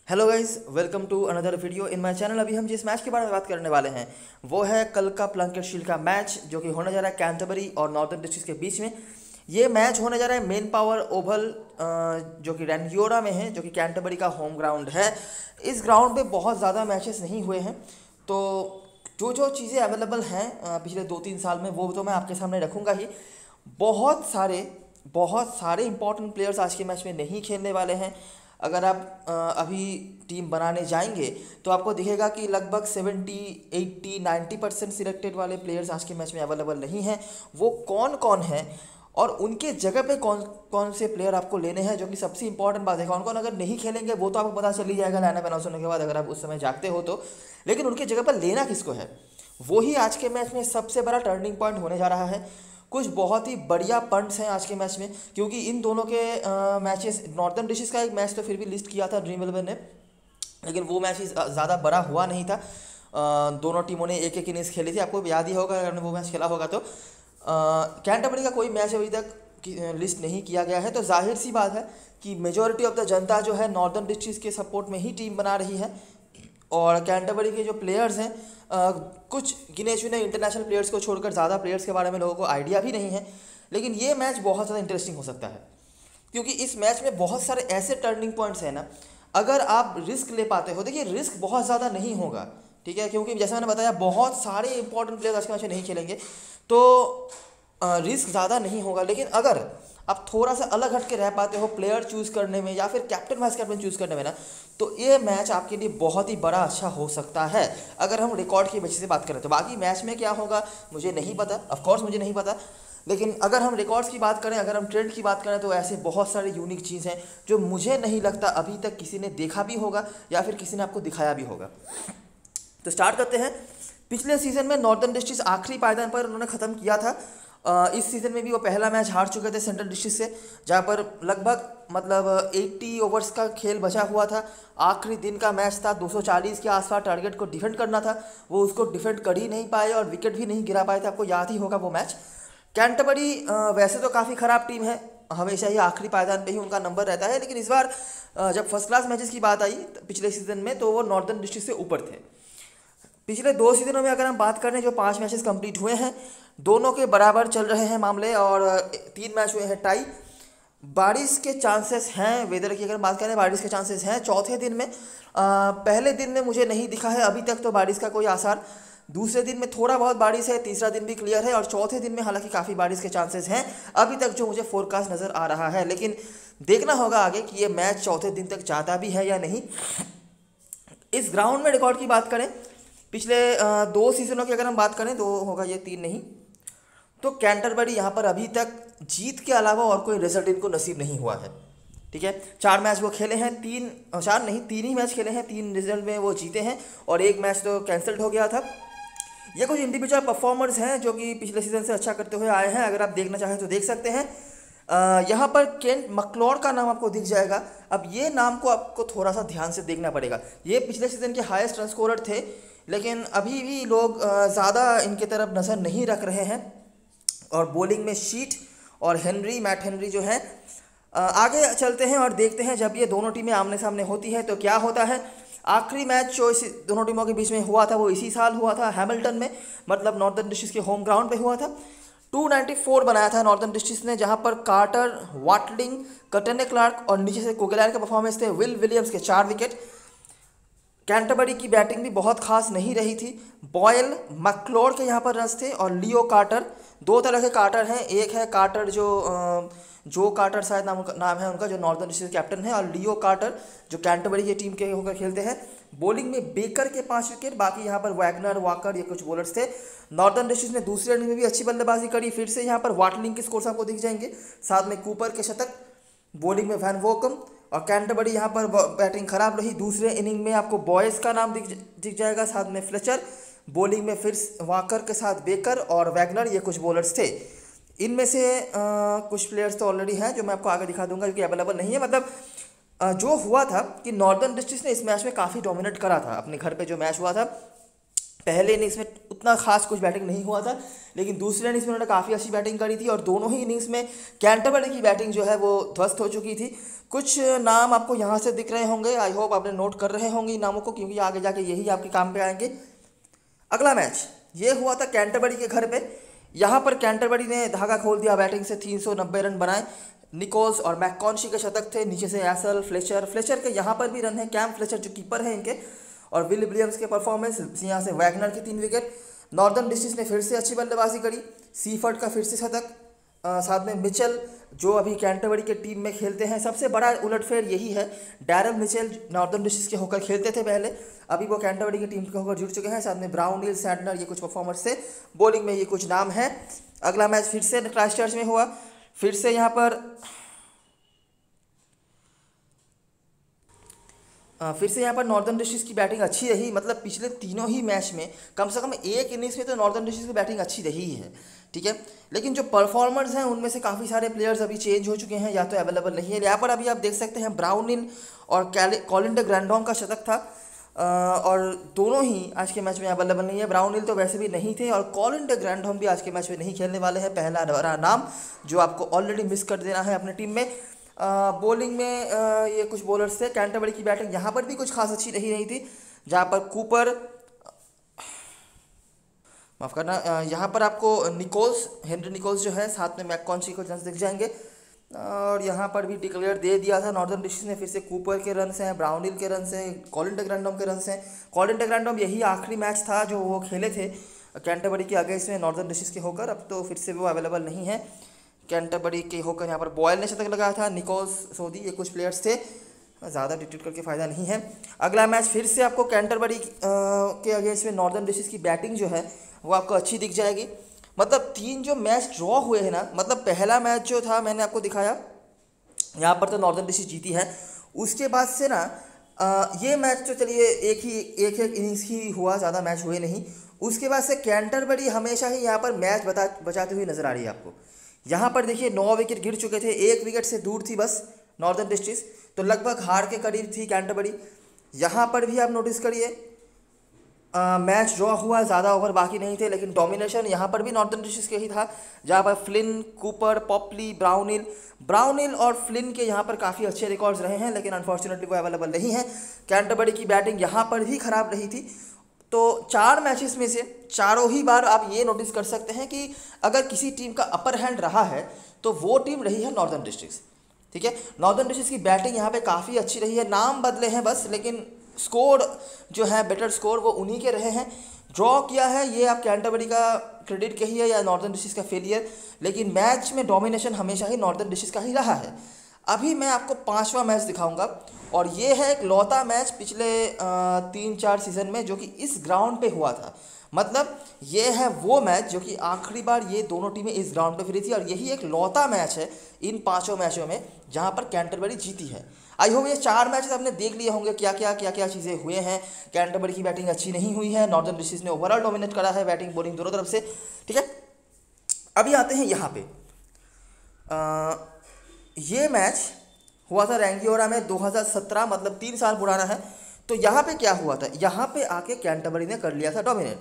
Hello guys, welcome to another video in my channel. अभी हम जिस मैच के बारे में बात करने वाले हैं वो है कल का प्लंकेट शील्ड का मैच, जो कि होने जा रहा है कैंटरबरी और नॉर्दर्न डिस्ट्रिक्ट के बीच में। ये मैच होने जा रहा है मेन पावर ओवल, जो कि रैनयोरा में है, जो कि कैंटरबरी का होम ग्राउंड है। इस ग्राउंड पे बहुत ज़्यादा मैचेस नहीं हुए हैं, तो जो जो चीज़ें अवेलेबल हैं पिछले 2-3 साल में वो तो मैं आपके सामने रखूँगा ही। बहुत सारे बहुत सारे इंपॉर्टेंट प्लेयर्स आज के मैच में नहीं खेलने वाले हैं। अगर आप अभी टीम बनाने जाएंगे तो आपको दिखेगा कि लगभग 70, 80, 90% सिलेक्टेड वाले प्लेयर्स आज के मैच में अवेलेबल नहीं हैं। वो कौन कौन हैं और उनके जगह पे कौन कौन से प्लेयर आपको लेने हैं, जो कि सबसे इंपॉर्टेंट बात है। कौन कौन अगर नहीं खेलेंगे वो तो आपको पता चल ही जाएगा लाइनअप अनाउंस होने के बाद, अगर आप उस समय जागते हो तो। लेकिन उनकी जगह पर लेना किसको है, वो ही आज के मैच में सबसे बड़ा टर्निंग पॉइंट होने जा रहा है। कुछ बहुत ही बढ़िया पॉइंट्स हैं आज के मैच में, क्योंकि इन दोनों के मैचेस, नॉर्दर्न डिस्ट्रिक्ट का एक मैच तो फिर भी लिस्ट किया था ड्रीम 11 ने, लेकिन वो मैच ज़्यादा बड़ा हुआ नहीं था। दोनों टीमों ने एक एक इनिंग्स खेली थी, आपको याद ही होगा अगर आपने वो मैच खेला होगा तो। कैंटरबरी का कोई मैच अभी तक लिस्ट नहीं किया गया है, तो जाहिर सी बात है कि मेजॉरिटी ऑफ द जनता जो है नॉर्दर्न डिस्ट्रिक्ट के सपोर्ट में ही टीम बना रही है। और कैंटरबरी के जो प्लेयर्स हैं, कुछ गिने चुने इंटरनेशनल प्लेयर्स को छोड़कर ज़्यादा प्लेयर्स के बारे में लोगों को आइडिया भी नहीं है। लेकिन ये मैच बहुत ज़्यादा इंटरेस्टिंग हो सकता है, क्योंकि इस मैच में बहुत सारे ऐसे टर्निंग पॉइंट्स हैं ना। अगर आप रिस्क ले पाते हो, देखिए रिस्क बहुत ज़्यादा नहीं होगा, ठीक है, क्योंकि जैसे मैंने बताया बहुत सारे इंपॉर्टेंट प्लेयर्स आज के मैच में नहीं खेलेंगे, तो रिस्क ज़्यादा नहीं होगा। लेकिन अगर आप थोड़ा सा अलग हट के रह पाते हो प्लेयर चूज़ करने में या फिर कैप्टन वाइस कैप्टन चूज़ करने में ना, तो ये मैच आपके लिए बहुत ही बड़ा अच्छा हो सकता है। अगर हम रिकॉर्ड की वजह से बात करें तो बाकी मैच में क्या होगा मुझे नहीं पता, ऑफकोर्स मुझे नहीं पता। लेकिन अगर हम रिकॉर्ड्स की बात करें, अगर हम ट्रेंड की बात करें, तो ऐसे बहुत सारे यूनिक चीज़ हैं जो मुझे नहीं लगता अभी तक किसी ने देखा भी होगा या फिर किसी ने आपको दिखाया भी होगा। तो स्टार्ट करते हैं। पिछले सीजन में नॉर्दर्न डिस्ट्रिक्ट आखिरी पायदान पर उन्होंने ख़त्म किया था। इस सीज़न में भी वो पहला मैच हार चुके थे सेंट्रल डिस्ट्रिक्ट से, जहाँ पर लगभग 80 ओवर्स का खेल बचा हुआ था। आखिरी दिन का मैच था, 240 के आसपास टारगेट को डिफेंड करना था, वो उसको डिफेंड कर ही नहीं पाए और विकेट भी नहीं गिरा पाए थे, आपको याद ही होगा वो मैच। कैंटरबरी वैसे तो काफ़ी ख़राब टीम है, हमेशा ही आखिरी पायदान पे ही उनका नंबर रहता है, लेकिन इस बार जब फर्स्ट क्लास मैचेस की बात आई पिछले सीज़न में, तो वो नॉर्दर्न डिस्ट्रिक्ट से ऊपर थे। पिछले 2 सीजनों में अगर हम बात करें, जो 5 मैचेस कंप्लीट हुए हैं, दोनों के बराबर चल रहे हैं मामले और 3 मैच हुए हैं टाई। बारिश के चांसेस हैं, वेदर की अगर बात करें बारिश के चांसेस हैं चौथे दिन में। पहले दिन में मुझे नहीं दिखा है अभी तक तो बारिश का कोई आसार। दूसरे दिन में थोड़ा बहुत बारिश है, तीसरा दिन भी क्लियर है और चौथे दिन में हालांकि काफ़ी बारिश के चांसेस हैं अभी तक, जो मुझे फोरकास्ट नज़र आ रहा है। लेकिन देखना होगा आगे कि ये मैच चौथे दिन तक जाता भी है या नहीं। इस ग्राउंड में रिकॉर्ड की बात करें, पिछले 2 सीजनों की अगर हम बात करें, 2 होगा ये, 3 नहीं, तो कैंटरबरी यहाँ पर अभी तक जीत के अलावा और कोई रिजल्ट इनको नसीब नहीं हुआ है, ठीक है। 4 मैच वो खेले हैं, 3 ही मैच खेले हैं, 3 रिजल्ट में वो जीते हैं और 1 मैच तो कैंसल्ड हो गया था। ये कुछ इंडिविजुअल परफॉर्मर्स हैं जो कि पिछले सीजन से अच्छा करते हुए आए हैं, अगर आप देखना चाहें तो देख सकते हैं। यहाँ पर केंट मक्लॉड का नाम आपको दिख जाएगा। अब ये नाम को आपको थोड़ा सा ध्यान से देखना पड़ेगा। ये पिछले सीजन के हाईएस्ट रन स्कोरर थे, लेकिन अभी भी लोग ज़्यादा इनके तरफ नज़र नहीं रख रहे हैं। और बॉलिंग में शीट और मैट हेनरी जो है। आगे चलते हैं और देखते हैं जब ये दोनों टीमें आमने सामने होती है तो क्या होता है। आखिरी मैच जो इस दोनों टीमों के बीच में हुआ था वो इसी साल हुआ था हैमिल्टन में, मतलब नॉर्दर्न डिस्ट्रिक्ट के होम ग्राउंड पे हुआ था। 294 बनाया था नॉर्दर्न डिस्ट्रिक्ट ने, जहां पर कार्टर, वाटलिंग, कटने क्लार्क और नीचे से कोगेलैंड के परफॉर्मेंस थे। विल विलियम्स के 4 विकेट। कैंटरबरी की बैटिंग भी बहुत खास नहीं रही थी। बॉयल, मैक्लोड के यहाँ पर रन्स थे और लियो कार्टर। 2 तरह के कार्टर हैं, एक है कार्टर जो कार्टर शायद नाम है उनका, जो नॉर्दर्न डिस्ट्रिक्ट कैप्टन है, और लियो कार्टर जो कैंटरबरी की टीम के होकर खेलते हैं। बॉलिंग में बेकर के 5 विकेट, बाकी यहाँ पर वैगनर, वॉकर, ये कुछ बॉलर्स थे। नॉर्दर्न डिस्ट्रिक्ट ने दूसरे इनिंग में भी अच्छी बल्लेबाजी करी, फिर से यहाँ पर वाटलिंग के स्कोर्स आपको दिख जाएंगे, साथ में कूपर के शतक। बॉलिंग में वैन वोकम और कैंटरबरी यहाँ पर बैटिंग खराब रही। दूसरे इनिंग में आपको बॉयज़ का नाम दिख जाएगा, साथ में फ्लेचर। बॉलिंग में फिर वॉकर के साथ बेकर और वैगनर, ये कुछ बॉलर्स थे। इनमें से कुछ प्लेयर्स तो ऑलरेडी हैं जो मैं आपको आगे दिखा दूंगा, क्योंकि अवेलेबल नहीं है। मतलब जो हुआ था कि नॉर्दर्न डिस्ट्रिक्ट ने इस मैच में काफ़ी डोमिनेट करा था, अपने घर पे जो मैच हुआ था पहले इनिंग्स में उतना खास कुछ बैटिंग नहीं हुआ था, लेकिन दूसरे इनिंग्स में उन्होंने काफ़ी अच्छी बैटिंग करी थी और दोनों ही इनिंग्स में कैंटरबरी की बैटिंग जो है वो ध्वस्त हो चुकी थी। कुछ नाम आपको यहाँ से दिख रहे होंगे, आई होप आपने नोट कर रहे होंगे इन नामों को, क्योंकि आगे जाके यही आपके काम पे आएंगे। अगला मैच ये हुआ था कैंटरबरी के घर पे। यहाँ पर कैंटरबरी ने धागा खोल दिया बैटिंग से, 390 रन बनाए। निकोल्स और मैककॉन्शी के शतक थे, नीचे से एसल, फ्लेचर के यहाँ पर भी रन है, कैम फ्लेचर जो कीपर है इनके, और विल विलियम्स के परफॉर्मेंस, यहाँ से वैगनर के 3 विकेट। नॉर्दर्न डिस्ट्रिक्ट ने फिर से अच्छी बल्लेबाजी करी, सीफर्ड का फिर से शतक, साथ में मिचेल जो अभी कैंटरबरी के टीम में खेलते हैं। सबसे बड़ा उलटफेर यही है, डैरल मिचेल नॉर्दर्न डिस्ट्रिक्ट के होकर खेलते थे पहले, अभी वो कैंटरबरी की टीम के होकर जुड़ चुके हैं। साथ में ब्राउन, नील, सैंडनर, ये कुछ परफॉर्मर्स से बॉलिंग में ये कुछ नाम है। अगला मैच फिर से क्राइस्टचर्च में हुआ, फिर से यहाँ पर नॉर्दर्न डिस्ट्रिक्ट की बैटिंग अच्छी रही। मतलब पिछले तीनों ही मैच में कम से कम एक इनिंग्स में तो नॉर्दर्न डिस्ट्रिक्ट की बैटिंग अच्छी रही है, ठीक है। लेकिन जो परफॉर्मर्स हैं उनमें से काफ़ी सारे प्लेयर्स अभी चेंज हो चुके हैं या तो अवेलेबल नहीं है। यहाँ पर अभी आप देख सकते हैं ब्राउनिन और कॉलिन डे ग्रैंडहोम का शतक था, और दोनों ही आज के मैच में अवेलेबल नहीं है। ब्राउनिल तो वैसे भी नहीं थे और कॉलिन डे ग्रैंडहोम भी आज के मैच में नहीं खेलने वाले हैं। पहला बड़ा नाम जो आपको ऑलरेडी मिस कर देना है अपने टीम में। बॉलिंग में ये कुछ बॉलर्स थे। कैंटरबरी की बैटिंग यहाँ पर भी कुछ खास अच्छी नहीं थी, जहाँ पर कूपर, माफ़ करना, यहाँ पर आपको हेनरी निकोल्स जो है, साथ में मैककॉन्शी को चांस दिख जाएंगे। और यहाँ पर भी डिक्लेयर दे दिया था नॉर्दर्न डिस्ट्रिक्ट ने, फिर से कूपर के रन हैं, ब्राउनिल के रन हैं, कॉलिन डे ग्रैंडहोम के रन हैं। कॉलिन डे ग्रैंडहोम यही आखिरी मैच था जो वो खेले थे कैंटरबरी के अगेंस्ट में नॉर्दर्न डिस्ट्रिक्ट के होकर, अब तो फिर से वो अवेलेबल नहीं है कैंटरबरी के होकर। यहाँ पर बॉयल ने शतक लगाया था, निकोल्स, सोदी, ये कुछ प्लेयर्स थे, ज़्यादा डिटेल करके फ़ायदा नहीं है। अगला मैच फिर से आपको कैंटरबरी के अगेंस्ट में नॉर्दर्न डिस्ट्रिक्ट की बैटिंग जो है वो आपको अच्छी दिख जाएगी। मतलब 3 जो मैच ड्रॉ हुए हैं ना, मतलब पहला मैच जो था मैंने आपको दिखाया, यहाँ पर तो नॉर्दर्न डिस्ट्रिक्ट जीती है। उसके बाद से ना ये मैच तो चलिए एक इनिंग्स ही हुआ, ज़्यादा मैच हुए नहीं। उसके बाद से कैंटरबरी हमेशा ही यहाँ पर मैच बचाती हुई नजर आ रही है आपको। यहाँ पर देखिए 9 विकेट गिर चुके थे, 1 विकेट से दूर थी बस नॉर्दर्न डिस्ट्रिक्ट, तो लगभग हार के करीब थी कैंटरबरी। यहाँ पर भी आप नोटिस करिए मैच ड्रॉ हुआ, ज़्यादा ओवर बाकी नहीं थे, लेकिन डोमिनेशन यहाँ पर भी नॉर्दर्न डिस्ट्रिक्ट के ही था, जहाँ पर फ्लिन, कूपर, पॉपली, ब्राउनिल और फ्लिन के यहाँ पर काफ़ी अच्छे रिकॉर्ड्स रहे हैं, लेकिन अनफॉर्चुनेटली वो अवेलेबल नहीं है। कैंटरबरी की बैटिंग यहाँ पर भी खराब रही थी। तो 4 मैचेस में से चारों ही बार आप ये नोटिस कर सकते हैं कि अगर किसी टीम का अपर हैंड रहा है तो वो टीम रही है नॉर्दर्न डिस्ट्रिक्ट, ठीक है। नॉर्दर्न डिस्ट्रिक्ट की बैटिंग यहाँ पे काफ़ी अच्छी रही है, नाम बदले हैं बस, लेकिन स्कोर जो है बेटर स्कोर वो उन्हीं के रहे हैं। ड्रॉ किया है ये आप कैंटरबरी का क्रेडिट कहिए या नॉर्दर्न डिस्ट्रिक्ट का फेलियर, लेकिन मैच में डोमिनेशन हमेशा ही नॉर्दर्न डिस्ट्रिक्ट का ही रहा है। अभी मैं आपको 5वां मैच दिखाऊंगा, और ये है एक लौता मैच पिछले 3-4 सीज़न में जो कि इस ग्राउंड पे हुआ था। मतलब ये है वो मैच जो कि आखिरी बार ये दोनों टीमें इस ग्राउंड पे फिरी थी, और यही एक लौता मैच है इन 5 मैचों में जहाँ पर कैंटरबरी जीती है। आई होप ये 4 मैचेस आपने देख लिए होंगे क्या क्या चीज़ें हुए हैं। कैंटरबरी की बैटिंग अच्छी नहीं हुई है, नॉर्दर्न डिस्ट्रिक्ट ने ओवरऑल डोमिनेट करा है बैटिंग बॉलिंग दोनों तरफ से, ठीक है। अभी आते हैं यहाँ पे, ये मैच हुआ था रैंगियोरा में 2017, मतलब 3 साल पुराना है। तो यहाँ पे क्या हुआ था, यहाँ पे आके कैंटरबरी ने कर लिया था डोमिनेट।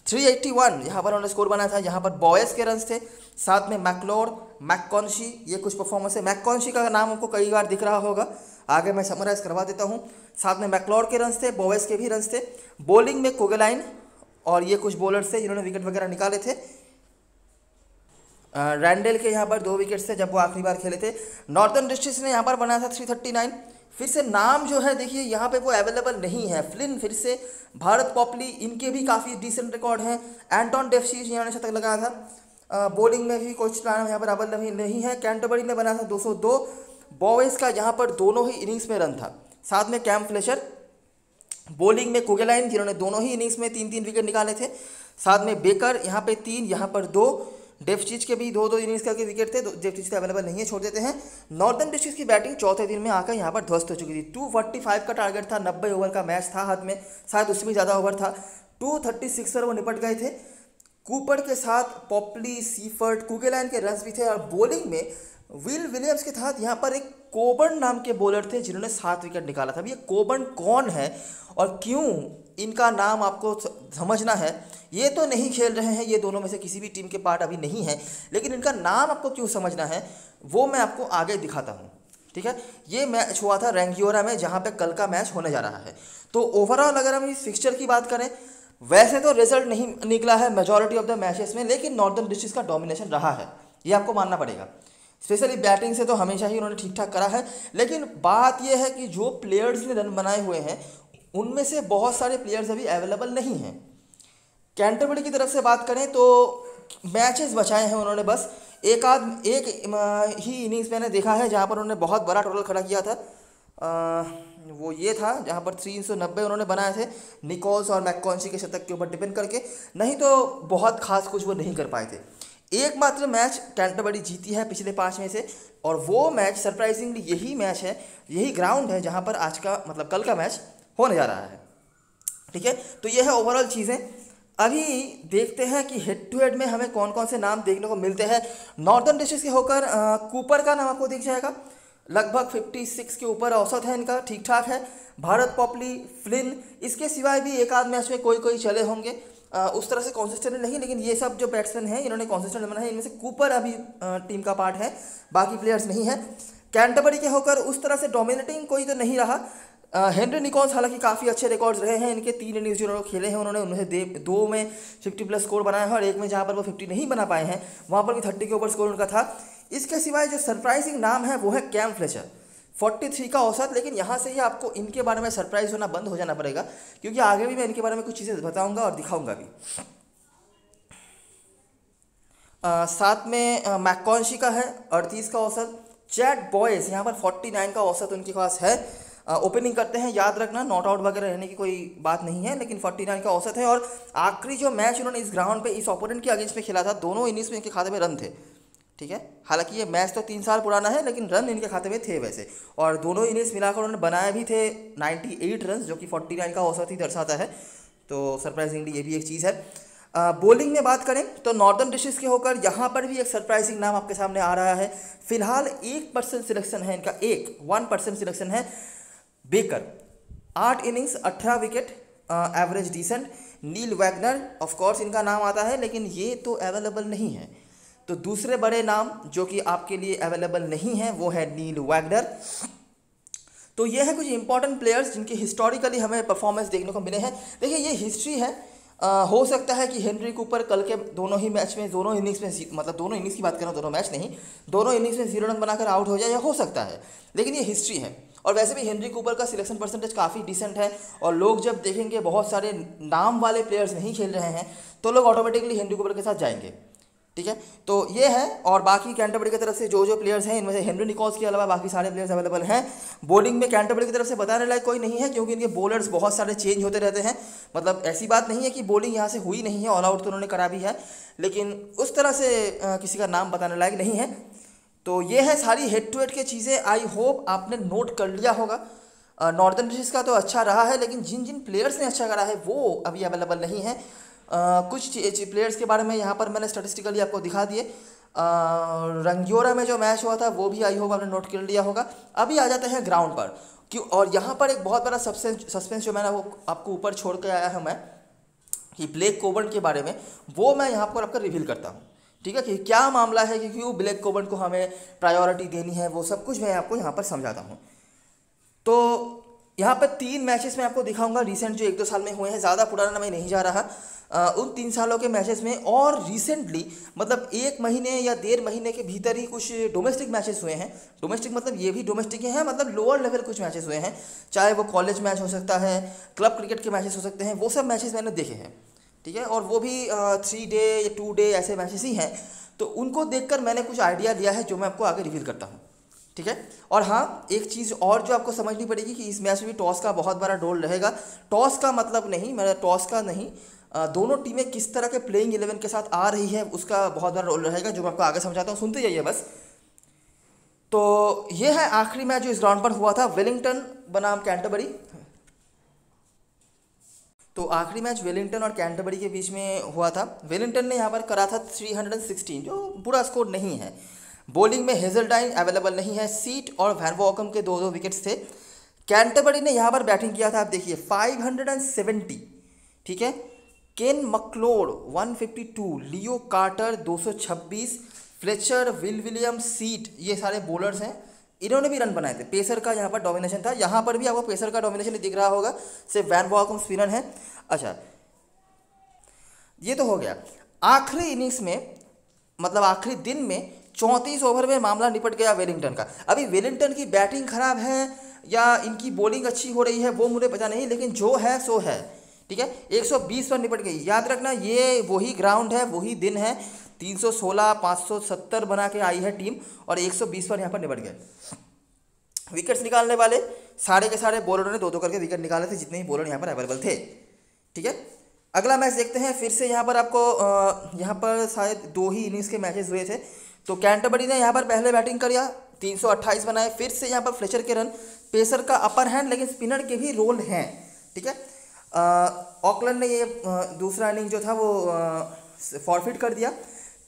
381 यहाँ पर उन्होंने स्कोर बनाया था, यहाँ पर बॉयस के रन्स थे, साथ में मैकलोर, मैककॉन्शी, ये कुछ परफॉर्मेंस है। मैककॉन्शी का नाम आपको कई बार दिख रहा होगा, आगे मैं समराइज करवा देता हूँ। साथ में मैकलोर के रन्स थे, बॉयस के भी रन्स थे। बॉलिंग में कोगेलाइन और ये कुछ बॉलर्स थे जिन्होंने विकेट वगैरह निकाले थे। रैंडल के यहाँ पर 2 विकेट थे जब वो आखिरी बार खेले थे। नॉर्दर्न डिस्ट्रिक्ट ने यहाँ पर बनाया था 339। फिर से नाम जो है देखिए यहाँ पे वो अवेलेबल नहीं है। फ्लिन, फिर से भारत पॉपली, इनके भी काफ़ी डिसेंट रिकॉर्ड हैं। एंटोन डेफसीज इन्होंने शतक लगाया था। बॉलिंग में भी कुछ नाम यहाँ पर अवेलेबल नहीं है। कैंटरबरी ने बनाया था 202। बॉयस का यहाँ पर दोनों ही इनिंग्स में रन था, साथ में कैम फ्लेचर। बॉलिंग में कोगेलाइन जिन्होंने दोनों ही इनिंग्स में 3-3 विकेट निकाले थे, साथ में बेकर यहाँ पे 3, यहाँ पर 2। डेफचीज के भी 2-2 इनिंग्स करके विकेट थे, डेफचीज अवेलेबल नहीं है, छोड़ देते हैं। नॉर्दर्न डिस्ट्रिक्ट की बैटिंग चौथे दिन में आकर यहाँ पर ध्वस्त हो चुकी थी। 245 का टारगेट था, 90 ओवर का मैच था हाथ में, शायद उसमें ज़्यादा ओवर था। 236 पर वो निपट गए थे। कूपर के साथ पॉपली, सीफर्ट, कुगेलैन के रन्स भी थे। और बॉलिंग में विल विलियम्स के साथ यहाँ पर एक कोबर्न नाम के बॉलर थे जिन्होंने 7 विकेट निकाला था। अब ये कोबर्न कौन है और क्यों इनका नाम आपको समझना है। ये तो नहीं खेल रहे हैं, ये दोनों में से किसी भी टीम के पार्ट अभी नहीं है, लेकिन इनका नाम आपको क्यों समझना है वो मैं आपको आगे दिखाता हूँ। ठीक है, ये मैच हुआ था रैंगियोरा में जहाँ पे कल का मैच होने जा रहा है। तो ओवरऑल अगर हम इस फिक्सचर की बात करें, वैसे तो रिजल्ट नहीं निकला है मेजॉरिटी ऑफ द मैचेस में, लेकिन नॉर्दर्न डिस्ट्रिक्ट्स का डोमिनेशन रहा है, ये आपको मानना पड़ेगा। स्पेशली बैटिंग से तो हमेशा ही उन्होंने ठीक ठाक करा है, लेकिन बात यह है कि जो प्लेयर्स ने रन बनाए हुए हैं उनमें से बहुत सारे प्लेयर्स अभी अवेलेबल नहीं हैं। कैंटरबरी की तरफ से बात करें तो मैचेस बचाए हैं उन्होंने, बस एक ही इनिंग्स मैंने देखा है जहां पर उन्होंने बहुत बड़ा टोटल खड़ा किया था। वो ये था जहां पर 390 उन्होंने बनाए थे निकोल्स और मैककॉन्सी के शतक के ऊपर डिपेंड करके, नहीं तो बहुत खास कुछ वो नहीं कर पाए थे। एकमात्र मैच कैंटरबरी जीती है पिछले 5 में से, और वो मैच सरप्राइजिंगली यही मैच है, यही ग्राउंड है जहां पर आज का मतलब कल का मैच होने जा रहा है। ठीक है, तो ये है ओवरऑल चीज़ें। अभी देखते हैं कि हेड टू हेड में हमें कौन कौन से नाम देखने को मिलते हैं। नॉर्दर्न डिस्ट्रिक्ट के होकर कूपर का नाम आपको दिख जाएगा, लगभग 56 के ऊपर औसत है इनका, ठीक ठाक है। भारत, पॉपली, फ्लिन, इसके सिवाय भी एक आध मैच में कोई चले होंगे, उस तरह से कॉन्सिस्टेंट नहीं, लेकिन ये सब जो बैट्समैन हैं इन्होंने कॉन्सिस्टेंट बना है। इनमें से कूपर अभी टीम का पार्ट है, बाकी प्लेयर्स नहीं है। कैंटरबरी के होकर उस तरह से डोमिनेटिंग कोई तो नहीं रहा। हेनरी निकोल्स हालांकि काफ़ी अच्छे रिकॉर्ड्स रहे हैं इनके, 3 इनिंग्स जो उन्होंने खेले हैं उन्होंने उनमें से 2 में 50+ स्कोर बनाया है, और एक में जहाँ पर वो 50 नहीं बना पाए हैं वहाँ पर भी 30 के ऊपर स्कोर उनका था। इसके सिवाय जो सरप्राइजिंग नाम है वो है कैम फ्लेचर, 43 का औसत। लेकिन यहाँ से ही आपको इनके बारे में सरप्राइज होना बंद हो जाना पड़ेगा, क्योंकि आगे भी मैं इनके बारे में कुछ चीज़ें बताऊँगा और दिखाऊँगा भी। साथ में मैककॉन्सी का है 38 का औसत। चैट बॉयज़ यहाँ पर 49 का औसत उनके पास है। ओपनिंग करते हैं, याद रखना नॉट आउट वगैरह रहने की कोई बात नहीं है, लेकिन 49 का औसत है। और आखिरी जो मैच उन्होंने इस ग्राउंड पे इस ओपोनेंट के अगेंस्ट में खेला था, दोनों इनिंग्स में इनके खाते में रन थे। ठीक है, हालांकि ये मैच तो 3 साल पुराना है, लेकिन रन इनके खाते में थे वैसे, और दोनों इनिंग्स मिलाकर उन्होंने बनाए भी थे 98 रन, जो कि 49 का औसत ही दर्शाता है। तो सरप्राइजिंगली ये भी एक चीज़ है। बॉलिंग में बात करें तो नॉर्दर्न डिस्ट्रिक्ट्स के होकर यहाँ पर भी एक सरप्राइजिंग नाम आपके सामने आ रहा है। फिलहाल 1% सिलेक्शन है इनका, 1% सिलेक्शन है। Baker 8 innings 18 wicket, average decent. Neil Wagner of course इनका नाम आता है, लेकिन ये तो अवेलेबल नहीं है। तो दूसरे बड़े नाम जो कि आपके लिए अवेलेबल नहीं है वो है नील वैगनर। तो ये है कुछ इंपॉर्टेंट प्लेयर्स जिनके हिस्टोरिकली हमें परफॉर्मेंस देखने को मिले हैं। देखिए ये हिस्ट्री है, हो सकता है कि हेनरी कूपर कल के दोनों ही मैच में, दोनों इनिंग्स में, मतलब दोनों इनिंग्स की बात करें, दोनों मैच नहीं, दोनों इनिंग्स में 0 रन बनाकर आउट हो जाए, या हो सकता है, लेकिन ये हिस्ट्री है। और वैसे भी हेनरी कूपर का सिलेक्शन परसेंटेज काफ़ी डिसेंट है, और लोग जब देखेंगे बहुत सारे नाम वाले प्लेयर्स नहीं खेल रहे हैं तो लोग ऑटोमेटिकली हेनरी कूपर के साथ जाएंगे। ठीक है, तो ये है। और बाकी कैंटरबरी की तरफ से जो प्लेयर्स हैं, इनमें से हेनरी निकोल्स के अलावा बाकी सारे प्लेयर्स अवेलेबल हैं। बॉलिंग में कैंटरबरी की तरफ से बताने लायक कोई नहीं है, क्योंकि इनके बॉलर्स बहुत सारे चेंज होते रहते हैं। मतलब ऐसी बात नहीं है कि बॉलिंग यहाँ से हुई नहीं है, ऑल आउट तो उन्होंने करा भी है, लेकिन उस तरह से किसी का नाम बताने लायक नहीं है। तो ये है सारी हेड टू हेड की चीज़ें। आई होप आपने नोट कर लिया होगा। नॉर्दर्न डिस्ट्रिक्ट्स का तो अच्छा रहा है, लेकिन जिन जिन प्लेयर्स ने अच्छा करा है वो अभी अवेलेबल नहीं है। कुछ प्लेयर्स के बारे में यहाँ पर मैंने स्टैटिस्टिकली आपको दिखा दिए। रंगियोरा में जो मैच हुआ था वो भी आई होप आपने नोट कर लिया होगा। अभी आ जाते हैं ग्राउंड पर, क्यों, और यहाँ पर एक बहुत बड़ा सस्पेंस जो मैंने वो आपको ऊपर छोड़ के आया है मैं, कि ब्लेक कोबर्न के बारे में, वो मैं यहाँ पर आपको रिवील करता हूँ। ठीक है, कि क्या मामला है, कि क्यों ब्लेक कोबर्न को हमें प्रायोरिटी देनी है, वो सब कुछ मैं आपको यहाँ पर समझाता हूँ। तो यहाँ पर 3 मैचेस में आपको दिखाऊंगा रिसेंट जो 1-2 साल में हुए हैं, ज़्यादा पुराना मैं नहीं जा रहा। उन 3 सालों के मैचेस में, और रिसेंटली मतलब 1 महीने या 1.5 महीने के भीतर ही कुछ डोमेस्टिक मैचेस हुए हैं। डोमेस्टिक मतलब ये भी डोमेस्टिक हैं, मतलब लोअर लेवल कुछ मैचेस हुए हैं, चाहे वो कॉलेज मैच हो सकता है, क्लब क्रिकेट के मैचेस हो सकते हैं, वो सब मैचेस मैंने देखे हैं। ठीक है, और वो भी 3 डे या 2 डे ऐसे मैचेस ही हैं। तो उनको देखकर मैंने कुछ आइडिया लिया है जो मैं आपको आगे रिवील करता हूँ। ठीक है, और हाँ, एक चीज़ और जो आपको समझनी पड़ेगी कि इस मैच में भी टॉस का बहुत बड़ा रोल रहेगा। टॉस का मतलब नहीं, मेरा टॉस का नहीं, दोनों टीमें किस तरह के प्लेइंग 11 के साथ आ रही है उसका बहुत बड़ा रोल रहेगा, जो मैं आपको आगे समझाता हूँ, सुनते जाइए बस। तो ये है आखिरी मैच जो इस ग्राउंड पर हुआ था, वेलिंगटन बनाम कैंटरबरी। तो आखिरी मैच वेलिंगटन और कैंटरबरी के बीच में हुआ था। वेलिंगटन ने यहाँ पर करा था 316, जो बुरा स्कोर नहीं है। बॉलिंग में हेजलडाइन अवेलेबल नहीं है, सीट और वैन वॉकम के दो दो विकेट्स थे। कैंटरबरी ने यहाँ पर बैटिंग किया था, आप देखिए 570, ठीक है। Ken McLeod 152, Leo Carter 226, Fletcher, Will Williams, सीट, ये सारे बॉलर्स हैं, इन्होंने भी रन बनाए थे। पेसर का यहाँ पर डोमिनेशन था, यहाँ पर भी आपको पेसर का डोमिनेशन दिख रहा होगा, सिर्फ वैन वॉकम स्पिनर है। अच्छा, ये तो हो गया। आखिरी इनिंग्स में, मतलब आखिरी दिन में 34 ओवर में मामला निपट गया वेलिंगटन का। अभी वेलिंगटन की बैटिंग खराब है या इनकी बॉलिंग अच्छी हो रही है वो मुझे पता नहीं, लेकिन जो है सो है, ठीक है। 120 पर निपट गई। याद रखना ये वही ग्राउंड है, वही दिन है। 316 570 बना के आई है टीम और 120 पर यहाँ पर निपट गए। विकेट्स निकालने वाले सारे के सारे बॉलरों ने दो दो करके विकेट निकाले थे, जितने ही बॉलर यहाँ पर अवेलेबल थे, ठीक है। अगला मैच देखते हैं। फिर से यहाँ पर आपको यहाँ पर शायद 2 ही इनिंग्स के मैचेस हुए थे। तो कैंटरबरी ने यहाँ पर पहले बैटिंग किया, 328 बनाए। फिर से यहाँ पर फ्लेचर के रन, पेसर का अपर हैंड, लेकिन स्पिनर के भी रोल हैं, ठीक है। ऑकलैंड ने ये दूसरा इनिंग जो था वो फॉरफिट कर दिया।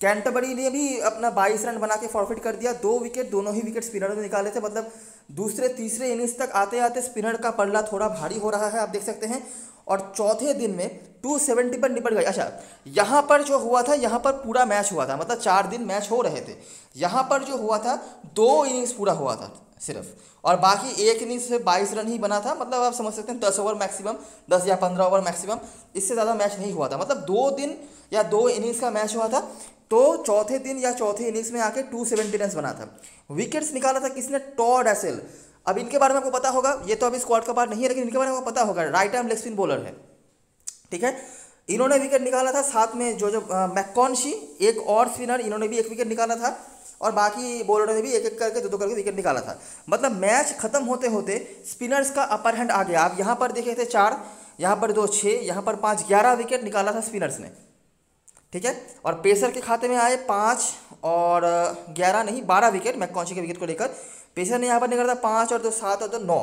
कैंटरबरी ने भी अपना 22 रन बना के फॉरफिट कर दिया। 2 विकेट, दोनों ही विकेट स्पिनर ने निकाले थे। मतलब दूसरे तीसरे इनिंग्स तक आते आते स्पिनर का पल्ला थोड़ा भारी हो रहा है, आप देख सकते हैं। और चौथे दिन में 270 पर निपट गई। अच्छा, यहाँ पर जो हुआ था, यहाँ पर पूरा मैच हुआ था, मतलब 4 दिन मैच हो रहे थे। यहाँ पर जो हुआ था 2 इनिंग्स पूरा हुआ था सिर्फ, और बाकी एक इनिंग्स से 22 रन ही बना था। मतलब आप समझ सकते हैं 10 ओवर मैक्सिमम, 10 या 15 ओवर मैक्सिमम, इससे ज़्यादा मैच नहीं हुआ था। मतलब 2 दिन या 2 इनिंग्स का मैच हुआ था। तो चौथे दिन या चौथे इनिंग्स में आके 270 रन बना था। विकेट्स निकाला था किसने? टॉड एसेल। अब इनके बारे में आपको पता होगा, ये तो अभी स्क्वाड का पार्ट नहीं है, लेकिन इनके बारे में आपको पता होगा, right arm leg spin bowler है, ठीक है। इन्होंने विकेट निकाला था, साथ में जो मैककॉनशी, एक और स्पिनर, इन्होंने भी एक विकेट निकाला था, और बाकी बॉलरों ने भी एक एक करके दो करके विकेट निकाला था। मतलब मैच खत्म होते होते स्पिनर्स का अपर हैंड आ गया। आप यहाँ पर देखे थे 4, यहाँ पर 2 6, यहाँ पर 5, 11 विकेट निकाला था स्पिनर्स ने, ठीक है। और पेसर के खाते में आए 5 और 11 नहीं, 12 विकेट मैककॉनशी के विकेट को लेकर। पेसर ने यहाँ पर निकाला था 5 और 2 7 और 2 9,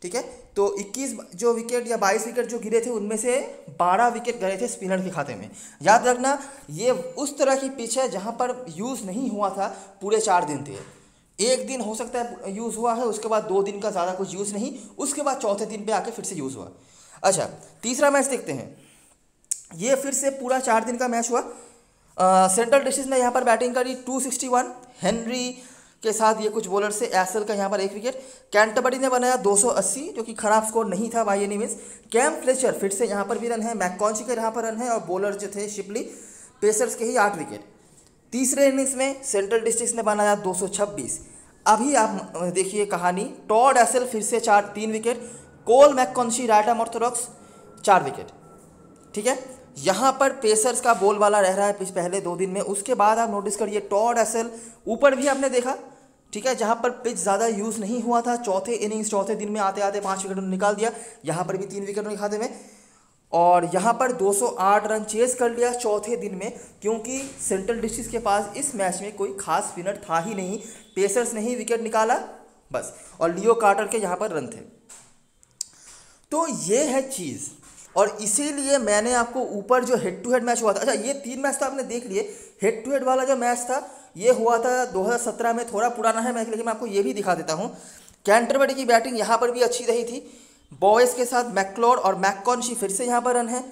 ठीक है। तो 21 जो विकेट या 22 विकेट जो गिरे थे, उनमें से 12 विकेट गए थे स्पिनर के खाते में। याद रखना, ये उस तरह की पिच है जहाँ पर यूज़ नहीं हुआ था, पूरे 4 दिन थे। एक दिन हो सकता है यूज़ हुआ है, उसके बाद 2 दिन का ज़्यादा कुछ यूज़ नहीं, उसके बाद चौथे दिन पे आके फिर से यूज़ हुआ। अच्छा, तीसरा मैच देखते हैं। ये फिर से पूरा 4 दिन का मैच हुआ। सेंट्रल डिस्ट्रिक्ट ने यहाँ पर बैटिंग करी, 261 हेनरी के साथ ये कुछ बॉलर से। एसल का यहाँ पर 1 विकेट। कैंटरबरी ने बनाया 280, जो कि खराब स्कोर नहीं था by any means. Cam Fletcher फिर से यहाँ पर भी रन है, मैककॉनशी के यहाँ पर रन है, और बॉलर जो थे शिपली, पेसर्स के ही 8 विकेट। तीसरे इनिंग्स में सेंट्रल डिस्ट्रिक्ट ने बनाया 226। अभी आप देखिए कहानी, टॉड एसल फिर से 3 विकेट, कोल मैककॉनशी राइट आर्म ऑर्थोडॉक्स 4 विकेट, ठीक है। यहाँ पर पेसर्स का बोल वाला रह रहा है पिच पहले 2 दिन में। उसके बाद आप नोटिस करिए टॉड एसल ऊपर भी आपने देखा, ठीक है, जहाँ पर पिच ज़्यादा यूज़ नहीं हुआ था। चौथे इनिंग्स, चौथे दिन में आते आते 5 विकेट निकाल दिया। यहाँ पर भी 3 विकेट उनके खाते में, और यहाँ पर 208 रन चेस कर लिया चौथे दिन में, क्योंकि सेंट्रल डिस्ट्रिक्ट के पास इस मैच में कोई खास स्पिनर था ही नहीं। पेसर्स ने ही विकेट निकाला बस, और लियो कार्टर के यहाँ पर रन थे। तो ये है चीज़, और इसीलिए मैंने आपको ऊपर जो हेड टू हेड मैच हुआ था, अच्छा ये 3 मैच तो आपने देख लिए। हेड टू हेड वाला जो मैच था ये हुआ था 2017 में, थोड़ा पुराना है मैच, लेकिन मैं आपको ये भी दिखा देता हूँ। कैंटरबरी की बैटिंग यहाँ पर भी अच्छी रही थी। बॉयज़ के साथ मैकलोड और मैककॉनशी फिर से यहाँ पर रन है।